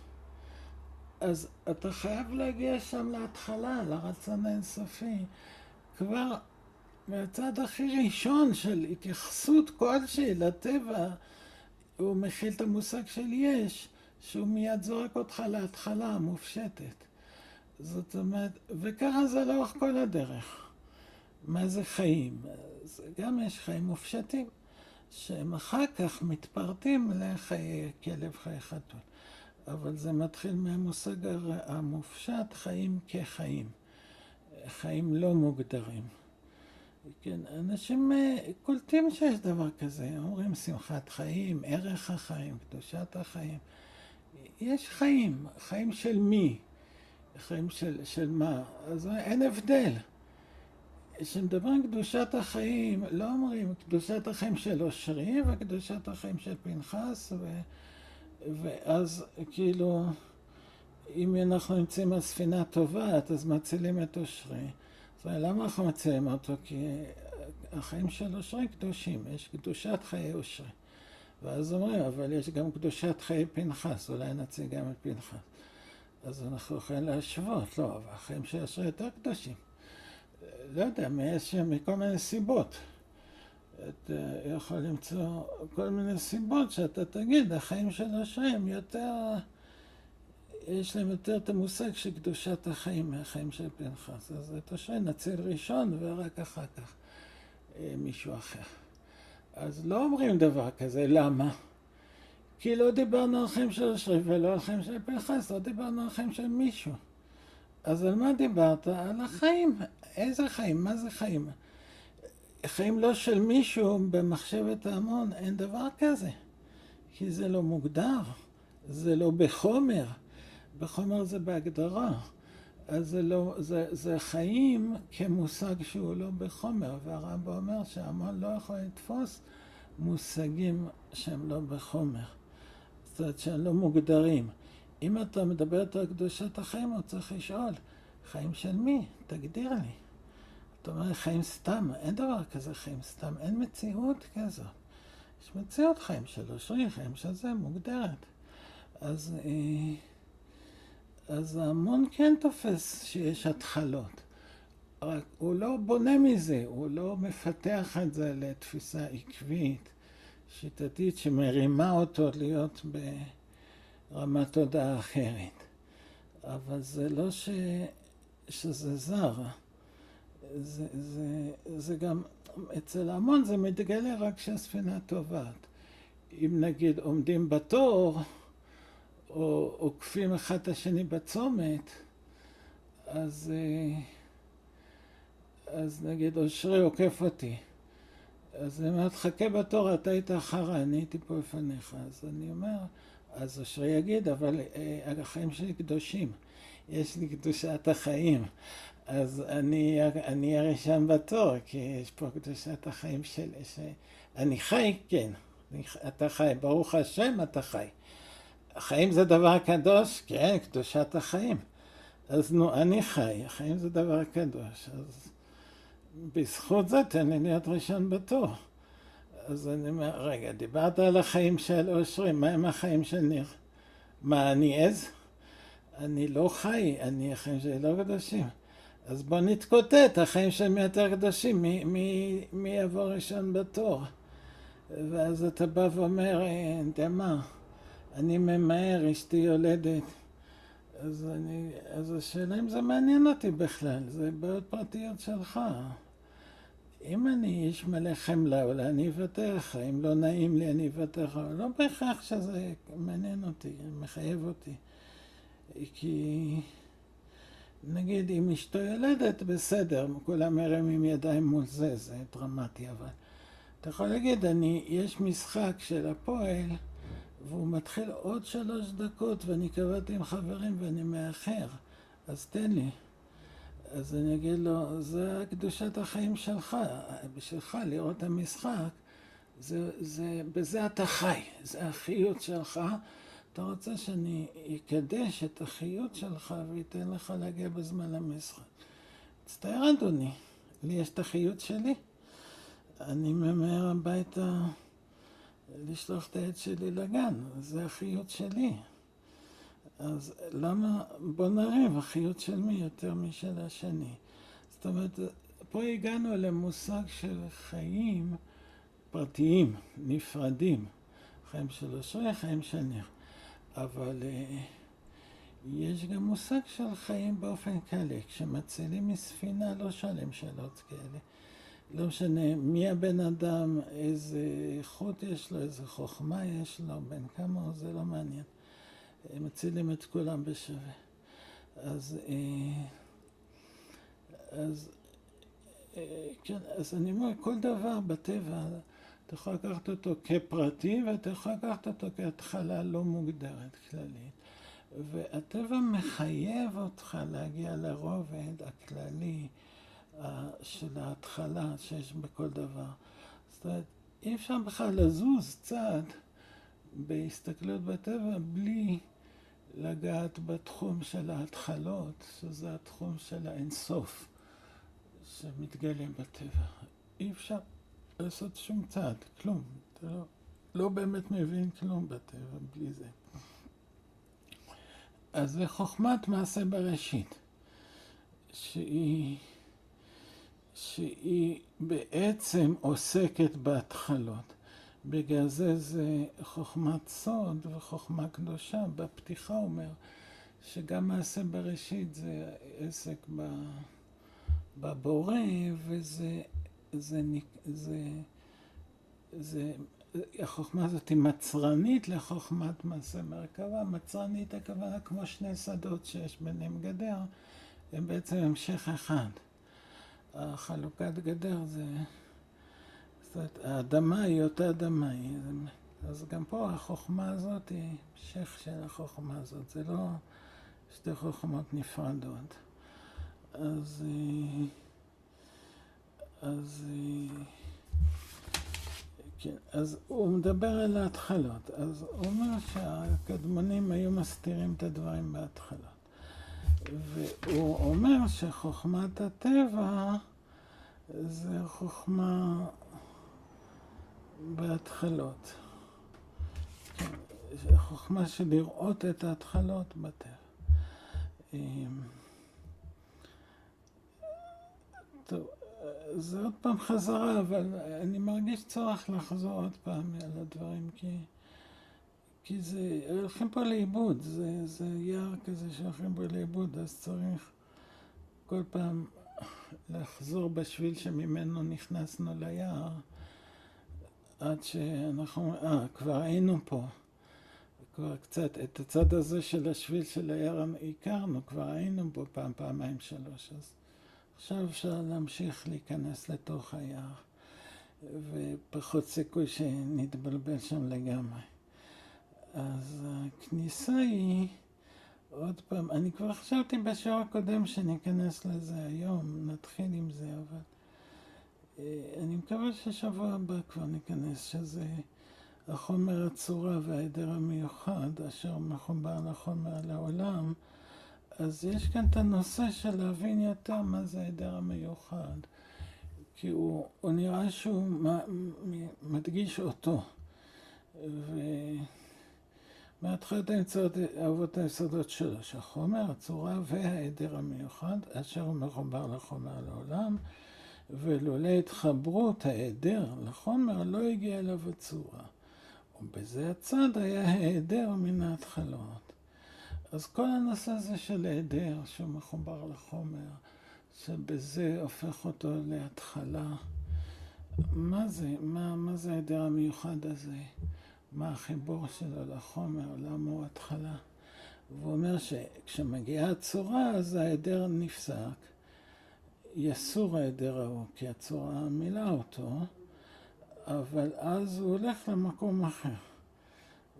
אז אתה חייב להגיע שם להתחלה, לרצון האינסופי. כבר מהצד הכי ראשון של התייחסות כלשהי לטבע, הוא מכיל את המושג של יש, שהוא מיד זורק אותך להתחלה המופשטת. זאת אומרת, וככה זה לאורך כל הדרך. מה זה חיים? אז גם יש חיים מופשטים, שהם אחר כך מתפרטים לחיי כלב, חיי חתול. אבל זה מתחיל מהמושג המופשט, חיים כחיים. חיים לא מוגדרים. כן, אנשים קולטים שיש דבר כזה, אומרים שמחת חיים, ערך החיים, קדושת החיים. יש חיים, חיים של מי? חיים של מה? אז אין הבדל. כשמדברים קדושת החיים, לא אומרים קדושת החיים של אושרי וקדושת החיים של פנחס, ואז כאילו, אם אנחנו נמצאים על ספינה טובעת, אז מצילים את אושרי. אז למה אנחנו מצילים אותו? כי החיים של אושרי קדושים, יש קדושת חיי אושרי. ואז אומרים, אבל יש גם קדושת חיי פנחס, אולי נציג גם את פנחס. אז אנחנו יכולים להשוות, לא, אבל החיים של אושרי יותר קדושים. לא יודע, מכל מיני סיבות. אתה יכול למצוא כל מיני סיבות שאתה תגיד, החיים של אושרי הם יותר, יש להם יותר את המושג של קדושת החיים מהחיים של פנחס. אז את אושרי נציל ראשון ורק אחר כך מישהו אחר. אז לא אומרים דבר כזה, למה? כי לא דיברנו על חיים של אושרי ולא על חיים של פנחס, לא דיברנו על חיים של מישהו. אז על מה דיברת? על החיים. איזה חיים? מה זה חיים? חיים לא של מישהו במחשבת ההמון, אין דבר כזה. כי זה לא מוגדר, זה לא בחומר. בחומר זה בהגדרה. אז זה חיים כמושג שהוא לא בחומר. והרב אומר שההמון לא יכול לתפוס מושגים שהם לא בחומר. זאת אומרת שהם לא מוגדרים. אם אתה מדבר על קדושת החיים, הוא צריך לשאול, חיים של מי? תגדיר לי. זאת אומרת, חיים סתם, אין דבר כזה חיים סתם, אין מציאות כזו. יש מציאות חיים של אושרי, חיים של זה, מוגדרת. אז ההמון כן תופס שיש התחלות. רק הוא לא בונה מזה, הוא לא מפתח את זה לתפיסה עקבית, שיטתית, שמרימה אותו להיות ברמת תודעה אחרת. אבל זה לא שזה זר. זה גם, אצל ההמון זה מתגלה רק כשהספינה טובעת. אם נגיד עומדים בתור, או עוקפים אחד את השני בצומת, אז נגיד אושרי עוקף אותי. אז אני אומר, תחכה בתור, אתה היית אחריי, אני הייתי פה לפניך. אז אני אומר, אז אושרי יגיד, אבל החיים שלי קדושים. יש לי קדושת החיים. אז אני הראשון בתור, כי יש פה קדושת החיים של... אני חי, כן. אתה חי, ברוך השם אתה חי. החיים זה דבר קדוש? כן, קדושת החיים. אז נו, אני חי, החיים זה דבר קדוש. אז בזכות זה תן לי להיות ראשון בתור. אז אני אומר, רגע, דיברת על החיים של אושרי, מה הם החיים של ניר? מה, אני עז? אני לא חי, החיים שלי לא קדושים. אז בוא נתקוטט, החיים שלי מי יותר קדושים, מי יבוא ראשון בתור? ואז אתה בא ואומר, יודע מה, אני ממהר, אשתי יולדת. אז השאלה אם זה מעניין אותי בכלל, זה בעיות פרטיות שלך. אם אני איש מלא חמלה, אולי אני אוותר לך, אם לא נעים לי אני אוותר לך, לא בהכרח שזה מעניין אותי, מחייב אותי. כי נגיד אם אשתו ילדת, בסדר, כולם מרימים ידיים מול זה, זה דרמטי, אבל אתה יכול להגיד, יש משחק של הפועל, והוא מתחיל עוד 3 דקות, ואני קבעתי עם חברים ואני מאחר, אז תן לי. אז אני אגיד לו, זה קדושת החיים שלך, בשבילך לראות את המשחק, בזה אתה חי, זה החיות שלך. אתה רוצה שאני אקדש את החיות שלך ויתן לך להגיע בזמן למשחק. תצטער אדוני, לי יש את החיות שלי. אני ממהר הביתה לשלוח את העת שלי לגן, זה החיות שלי. אז למה, בוא נריב, החיות של מי יותר משל השני. זאת אומרת, פה הגענו למושג של חיים פרטיים, נפרדים. חיים של אושרי, חיים של ניר. אבל יש גם מושג של חיים באופן כללי. כשמצילים מספינה לא שואלים שאלות כאלה. לא משנה מי הבן אדם, איזה איכות יש לו, איזה חוכמה יש לו, בין כמה הוא, זה לא מעניין. הם מצילים את כולם בשווה. אז אני אומר, כל דבר בטבע, אתה יכול לקחת אותו כפרטי, ואתה יכול לקחת אותו כהתחלה לא מוגדרת כללית. והטבע מחייב אותך להגיע לרובד הכללי של ההתחלה שיש בכל דבר. זאת אומרת, אי אפשר בכלל לזוז צעד בהסתכלות בטבע בלי לגעת בתחום של ההתחלות, שזה התחום של האינסוף שמתגלים בטבע. אי אפשר לעשות שום צעד, כלום. אתה לא באמת מבין כלום בטבע בלי זה. אז זה חוכמת מעשה בראשית, שהיא בעצם עוסקת בהתחלות. בגלל זה חוכמת סוד וחוכמה קדושה. בפתיחה אומר שגם מעשה בראשית זה עסק בבורא, החוכמה הזאת היא מצרנית לחוכמת מעשה מרכבה. מצרנית הכוונה כמו 2 שדות שיש ביניהם גדר, הם בעצם המשך אחד. החלוקת גדר זה, זאת אומרת, האדמה היא אותה אדמה. אז גם פה החוכמה הזאת היא המשך של החוכמה הזאת, זה לא 2 חוכמות נפרדות. אז הוא מדבר על ההתחלות. אז הוא אומר שהקדמונים היו מסתירים את הדברים בהתחלות. והוא אומר שחוכמת הטבע זה חוכמה בהתחלות. חוכמה של לראות את ההתחלות בטבע. טוב, זה עוד פעם חזרה, אבל אני מרגיש צורך לחזור עוד פעם על הדברים, כי זה, הולכים פה לאיבוד, זה יער כזה שהולכים פה לאיבוד, אז צריך כל פעם לחזור בשביל שממנו נכנסנו ליער, עד שאנחנו, כבר היינו פה, כבר קצת, את הצד הזה של השביל של היער הכרנו, כבר היינו פה פעמיים 3, אז עכשיו אפשר להמשיך להיכנס לתוך היער, ופחות סיכוי שנתבלבל שם לגמרי. אז הכניסה היא, עוד פעם, אני כבר חשבתי בשיעור הקודם שניכנס לזה היום, נתחיל עם זה, אבל אני מקווה ששבוע הבא כבר ניכנס, שזה החומר הצורה וההיעדר המיוחד אשר מחובר לחומר לעולם, אז יש כאן את הנושא של להבין יותר מה זה ההיעדר המיוחד, כי הוא נראה שהוא מדגיש אותו, ומהתחלת אבות היסודות שלוש, החומר, הצורה וההיעדר המיוחד אשר מחובר לחומר לעולם, ולולא התחברות ההיעדר לחומר לא הגיע אליו הצורה, ובזה הצד היה ההיעדר מן ההתחלות. אז כל הנושא הזה של ההיעדר שמחובר לחומר, שבזה הופך אותו להתחלה, מה זה? מה זה ההיעדר המיוחד הזה? מה החיבור שלו לחומר? למה הוא התחלה? והוא אומר שכשמגיעה הצורה אז ההיעדר נפסק, יסור ההיעדר ההוא, כי הצורה מילאה אותו, אבל אז הוא הולך למקום אחר.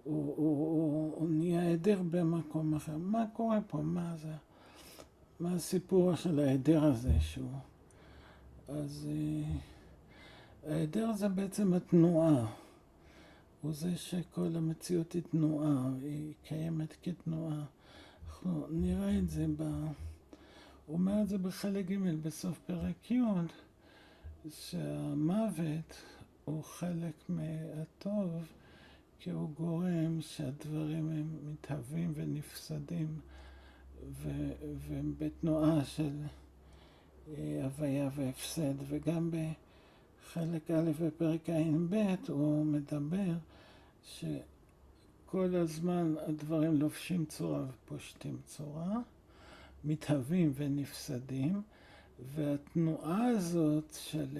הוא נהיה היעדר במקום אחר. מה קורה פה? מה זה? מה הסיפור של ההיעדר הזה שהוא? אז ההיעדר זה בעצם התנועה. הוא זה שכל המציאות היא תנועה, היא קיימת כתנועה. אנחנו נראה את זה הוא אומר את זה בחלק ג' בסוף פרק י', שהמוות הוא חלק מהטוב, כי הוא גורם שהדברים הם מתהווים ונפסדים, והם בתנועה של הוויה והפסד. וגם בחלק א' בפרק ע"ב הוא מדבר שכל הזמן הדברים לובשים צורה ופושטים צורה, מתהווים ונפסדים, והתנועה הזאת של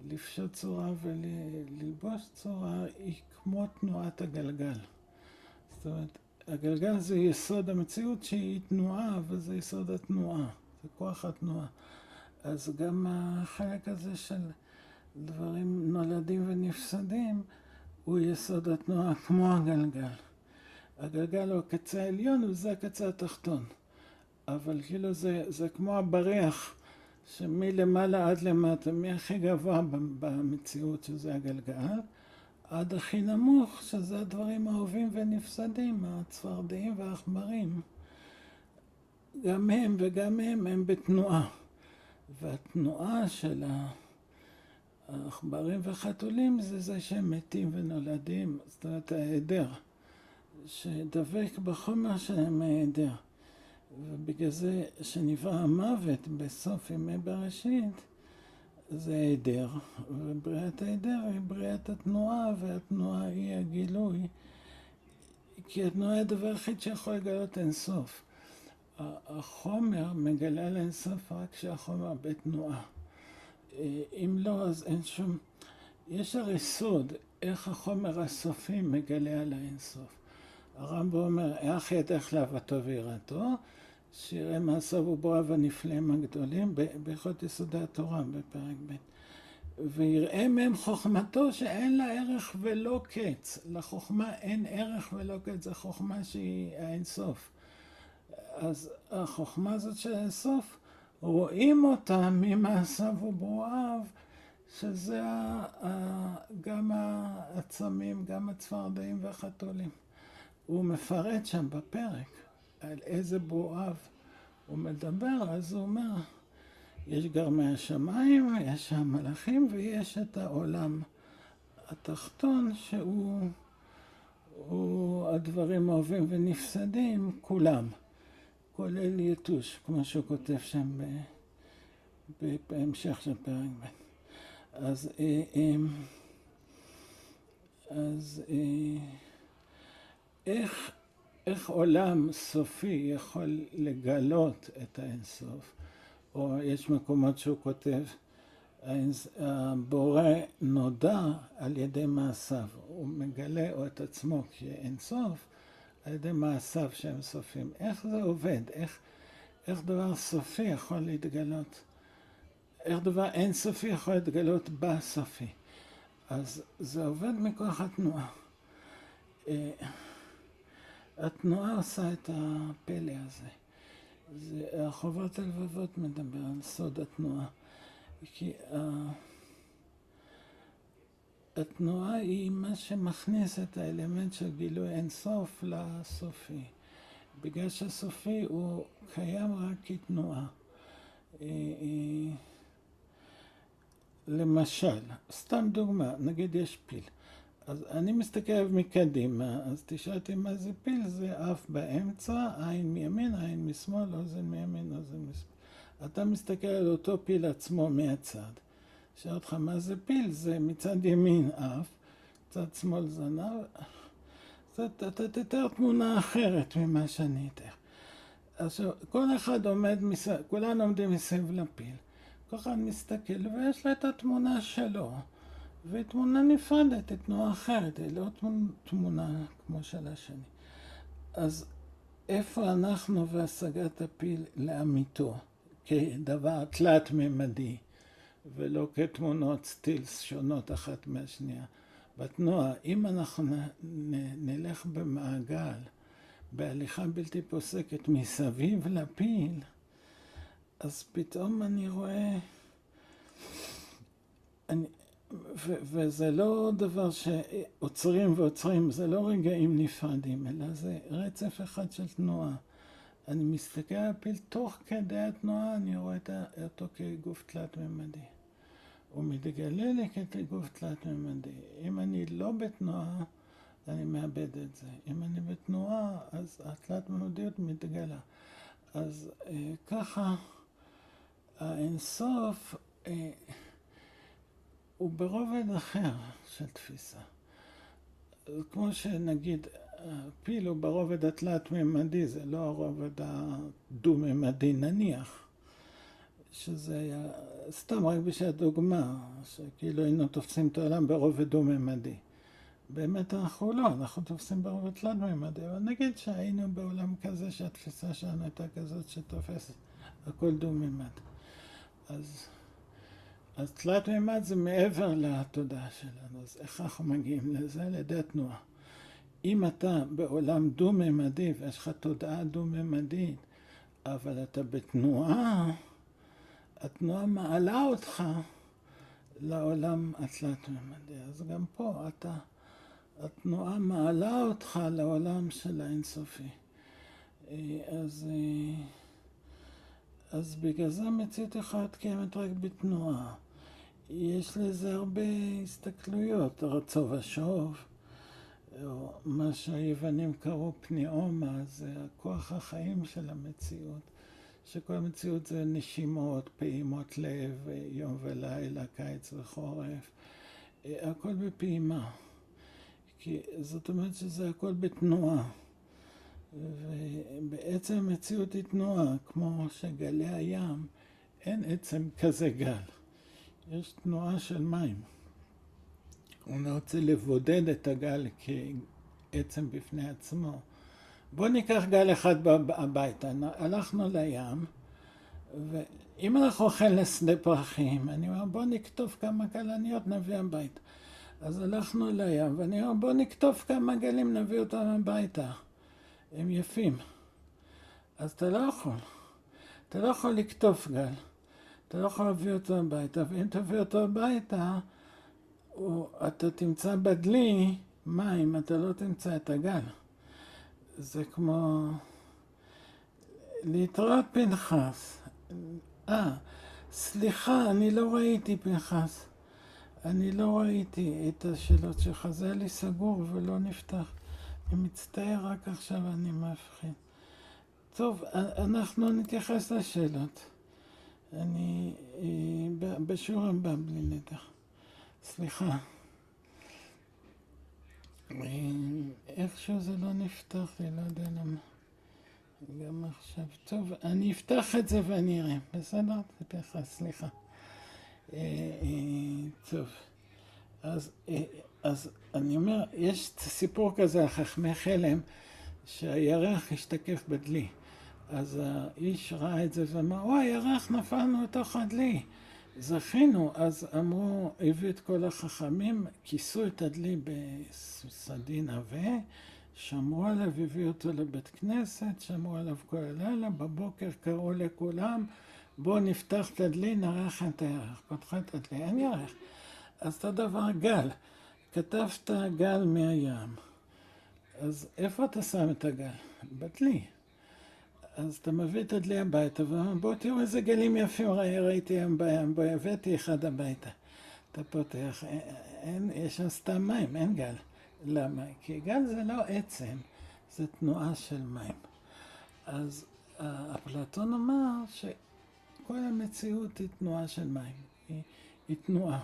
לפשוט צורה וללבוש צורה היא כמו תנועת הגלגל. זאת אומרת, הגלגל זה יסוד המציאות שהיא תנועה, וזה יסוד התנועה, זה כוח התנועה. אז גם החלק הזה של דברים נולדים ונפסדים הוא יסוד התנועה כמו הגלגל. הגלגל הוא הקצה העליון וזה הקצה התחתון. אבל כאילו זה כמו הבריח, שמלמעלה עד למטה, מהכי גבוה במציאות שזה הגלגל, עד הכי נמוך, שזה הדברים האהובים ונפסדים, הצפרדעים והעכברים. גם הם וגם הם בתנועה. והתנועה של העכברים וחתולים זה שהם מתים ונולדים, זאת אומרת ההיעדר, שדבק בחומר שלהם ההיעדר. ובגלל זה שנברא המוות בסוף ימי בראשית, זה ההיעדר. ובריאת ההיעדר היא בריאת התנועה, והתנועה היא הגילוי. כי התנועה היא הדבר היחיד שיכול לגלות אינסוף. החומר מגלה על אינסוף רק כשהחומר בתנועה. אם לא, אז אין שום... יש הרי סוד איך החומר הסופי מגלה על האינסוף. הרמב"ם אומר, איך ידך לאהבתו ויראתו, שיראה מעשיו ובוראיו הנפלאים הגדולים, בהלכות יסודי התורה בפרק ב'. ויראה מהם חוכמתו שאין לה ערך ולא קץ. לחוכמה אין ערך ולא קץ, זו חוכמה שהיא האינסוף. אז החוכמה הזאת של האינסוף, רואים אותה ממעשיו ובוראיו, שזה גם העצמים, גם הצפרדעים והחתולים. הוא מפרט שם בפרק על איזה בוראיו הוא מדבר, אז הוא אומר, יש גרמי השמיים, יש המלאכים ויש את העולם התחתון שהוא הדברים אוהבים ונפסדים, כולם, כולל יתוש, כמו שהוא כותב שם בהמשך של פרק ב'. אז איך עולם סופי יכול לגלות את האינסוף? או יש מקומות שהוא כותב, הבורא נודע על ידי מעשיו. הוא מגלה או את עצמו כאינסוף על ידי מעשיו שהם סופים. איך זה עובד? איך דבר סופי יכול להתגלות? איך דבר אינסופי יכול להתגלות בסופי? אז זה עובד מכוח התנועה. התנועה עושה את הפלא הזה. חובת הלבבות מדבר על סוד התנועה. כי התנועה היא מה שמכניס את האלמנט של גילוי אינסוף לסופי. בגלל שהסופי הוא קיים רק כתנועה. למשל, סתם דוגמה, נגיד יש פיל. אז אני מסתכל מקדימה, אז תשאלתי מה זה פיל, זה אף באמצע, עין מימין, עין משמאל, אוזן מימין, אוזן משמאל. אתה מסתכל על אותו פיל עצמו מהצד. שאל אותך מה זה פיל, זה מצד ימין אף, מצד שמאל זנב. אתה תתאר תמונה אחרת ממה שאני אתאר. עכשיו, כל אחד עומד, כולנו עומדים מסביב לפיל. כל אחד מסתכל ויש לה את התמונה שלו. והיא תמונה נפרדת, היא תנועה אחרת, היא לא תמונה כמו של השני. אז איפה אנחנו והשגת הפיל לאמיתו? כדבר תלת-ממדי, ולא כתמונות סטילס שונות אחת מהשנייה. בתנועה, אם אנחנו נלך במעגל, בהליכה בלתי פוסקת מסביב לפיל, אז פתאום אני רואה... וזה לא דבר שעוצרים ועוצרים, זה לא רגעים נפרדים, אלא זה רצף אחד של תנועה. אני מסתכל על הפיל תוך כדי התנועה, אני רואה אותו כגוף תלת-ממדי. הוא מתגלה לי כגוף תלת-ממדי. אם אני לא בתנועה, אני מאבד את זה. אם אני בתנועה, אז התלת-ממדיות מתגלה. אז ככה, האינסוף הוא ברובד אחר של תפיסה. כמו שנגיד, הפיל הוא ברובד התלת-ממדי, זה לא הרובד הדו-ממדי נניח, שזה היה סתם רק בשביל הדוגמה, שכאילו היינו תופסים את העולם ברובד דו-ממדי. באמת אנחנו לא, אנחנו תופסים ברובד תלת-ממדי, אבל נגיד שהיינו בעולם כזה שהתפיסה שלנו הייתה כזאת שתופסת הכל דו-ממד. אז תלת-ממד זה מעבר לתודעה שלנו, אז איך אנחנו מגיעים לזה? על ידי התנועה. אם אתה בעולם דו-ממדי ויש לך תודעה דו-ממדית, אבל אתה בתנועה, התנועה מעלה אותך לעולם התלת-ממדי. אז גם פה התנועה מעלה אותך לעולם של האינסופי. אז בגלל זה המציאות יכולה קיימת רק בתנועה. יש לזה הרבה הסתכלויות, רצו ושוב, או מה שהיוונים קראו פניאומה, זה הכוח החיים של המציאות, שכל המציאות זה נשימות, פעימות לב, יום ולילה, קיץ וחורף, הכל בפעימה. כי זאת אומרת שזה הכל בתנועה. ובעצם המציאות היא תנועה, כמו שגלי הים, אין עצם כזה גל. יש תנועה של מים. הוא רוצה לבודד את הגל כעצם בפני עצמו. בואו ניקח גל אחד הביתה. הלכנו לים, ואם אנחנו אוכל לשדה פרחים, אני אומר בואו נכתוב כמה כלניות נביא הביתה. אז הלכנו לים, ואני אומר בואו נכתוב כמה גלים נביא אותם הביתה. הם יפים. אז אתה לא יכול. אתה לא יכול לקטוף גל. אתה לא יכול להביא אותו הביתה, ואם תביא אותו הביתה, אתה תמצא בדלי מים, אתה לא תמצא את הגל. זה כמו להתראות פנחס. סליחה, אני לא ראיתי פנחס. אני לא ראיתי את השאלות שלך, זה היה לי סגור ולא נפתח. אני מצטער, רק עכשיו אני מבחין. טוב, אנחנו נתייחס לשאלות. אני בשיעור הבא בלי נדע. סליחה. איכשהו זה לא נפתח לי, לא יודע למה. גם עכשיו. טוב, אני אפתח את זה ואני אראה. בסדר? סליחה. טוב. אז אני אומר, יש סיפור כזה על חכמי חלם, שהירח השתקף בדלי. אז האיש ראה את זה ואמר, וואי, הירח נפלנו לתוך הדלי. זכינו, אז אמרו, הביאו את כל החכמים, כיסו את הדלי בסדין עבה, שמרו עליו, הביאו אותו לבית כנסת, שמרו עליו כל הלילה, בבוקר קראו לכולם, בואו נפתח את הדלי, נראה לכם את הירח. פתחו את הדלי, אין ירח. אז אותו דבר גל. כתבת גל מהים, אז איפה אתה שם את הגל? בדלי. אז אתה מביא את הדלי הביתה, ואומר, בוא תראו איזה גלים יפים ראיתי היום בים, בוא הבאתי אחד הביתה. אתה פותח, יש שם סתם מים, אין גל. למה? כי גל זה לא עצם, זה תנועה של מים. אז אפלטון אמר שכל המציאות היא תנועה של מים, היא תנועה.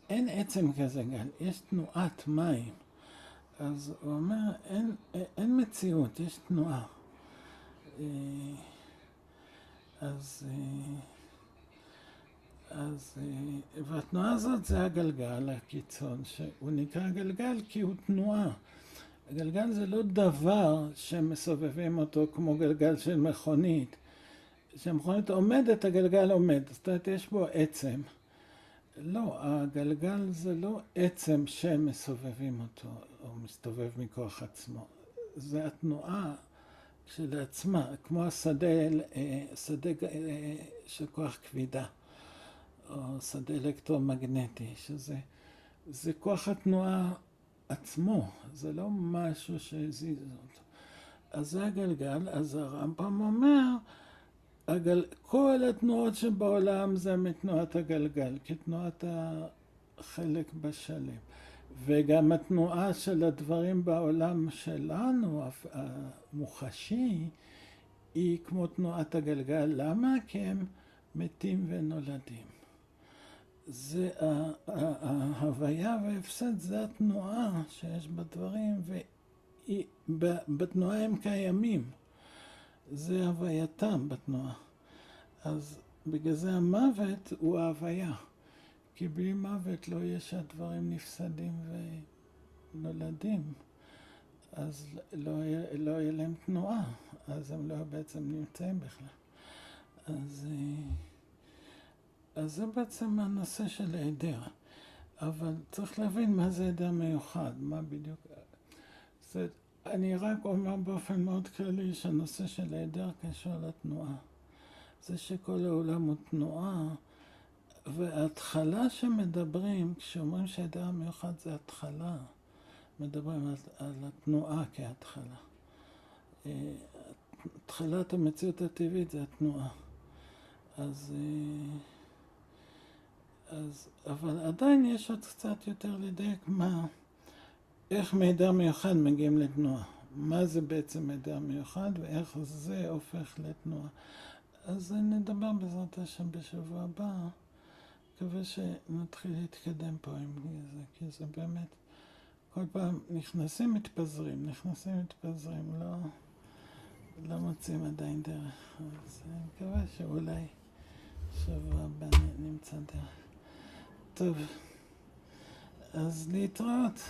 אין עצם כזה גל, יש תנועת מים. אז הוא אומר, אין מציאות, יש תנועה. והתנועה הזאת זה הגלגל, הקיצון, שהוא נקרא גלגל כי הוא תנועה. הגלגל זה לא דבר שמסובבים אותו כמו גלגל של מכונית. כשמכונית עומדת, הגלגל עומד. זאת אומרת, יש בו עצם. לא, הגלגל זה לא עצם שמסובבים אותו, או מסתובב מכוח עצמו. זה התנועה שלעצמה, כמו השדה של כוח כבידה, או שדה אלקטרומגנטי, זה כוח התנועה עצמו, זה לא משהו שהזיז אותו. אז זה הגלגל, אז הרמב"ם אומר, כל התנועות שבעולם זה מתנועת הגלגל, כתנועת החלק בשלם. וגם התנועה של הדברים בעולם שלנו, המוחשי, היא כמו תנועת הגלגל. למה? כי הם מתים ונולדים. זה ההוויה וההפסד, זה התנועה שיש בדברים, ובתנועה הם קיימים. זה הווייתם בתנועה. אז בגלל זה המוות הוא ההוויה. כי בלי מוות לא יהיה שהדברים נפסדים ונולדים. אז לא יהיה להם תנועה. אז הם לא בעצם נמצאים בכלל. אז זה בעצם הנושא של היעדר. אבל צריך להבין מה זה היעדר מיוחד. מה בדיוק... אני רק אומר באופן מאוד כללי שהנושא של היעדר קשור לתנועה. זה שכל העולם הוא תנועה, וההתחלה שמדברים, כשאומרים שהיעדר המיוחד זה התחלה, מדברים על התנועה כהתחלה. התחלת המציאות הטבעית זה התנועה. אבל עדיין יש עוד קצת יותר לדייק איך מהיעדר מיוחד מגיעים לתנועה. מה זה בעצם היעדר מיוחד ואיך זה הופך לתנועה. אז נדבר בעזרת השם בשבוע הבא. מקווה שנתחיל להתקדם פה עם זה, כי זה באמת, כל פעם נכנסים מתפזרים, לא מוצאים עדיין דרך. אז אני מקווה שאולי שבוע הבא נמצא דרך. טוב, אז להתראות.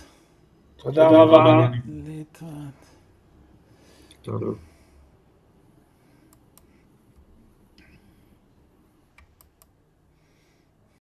תודה רבה. להתראות. טוב.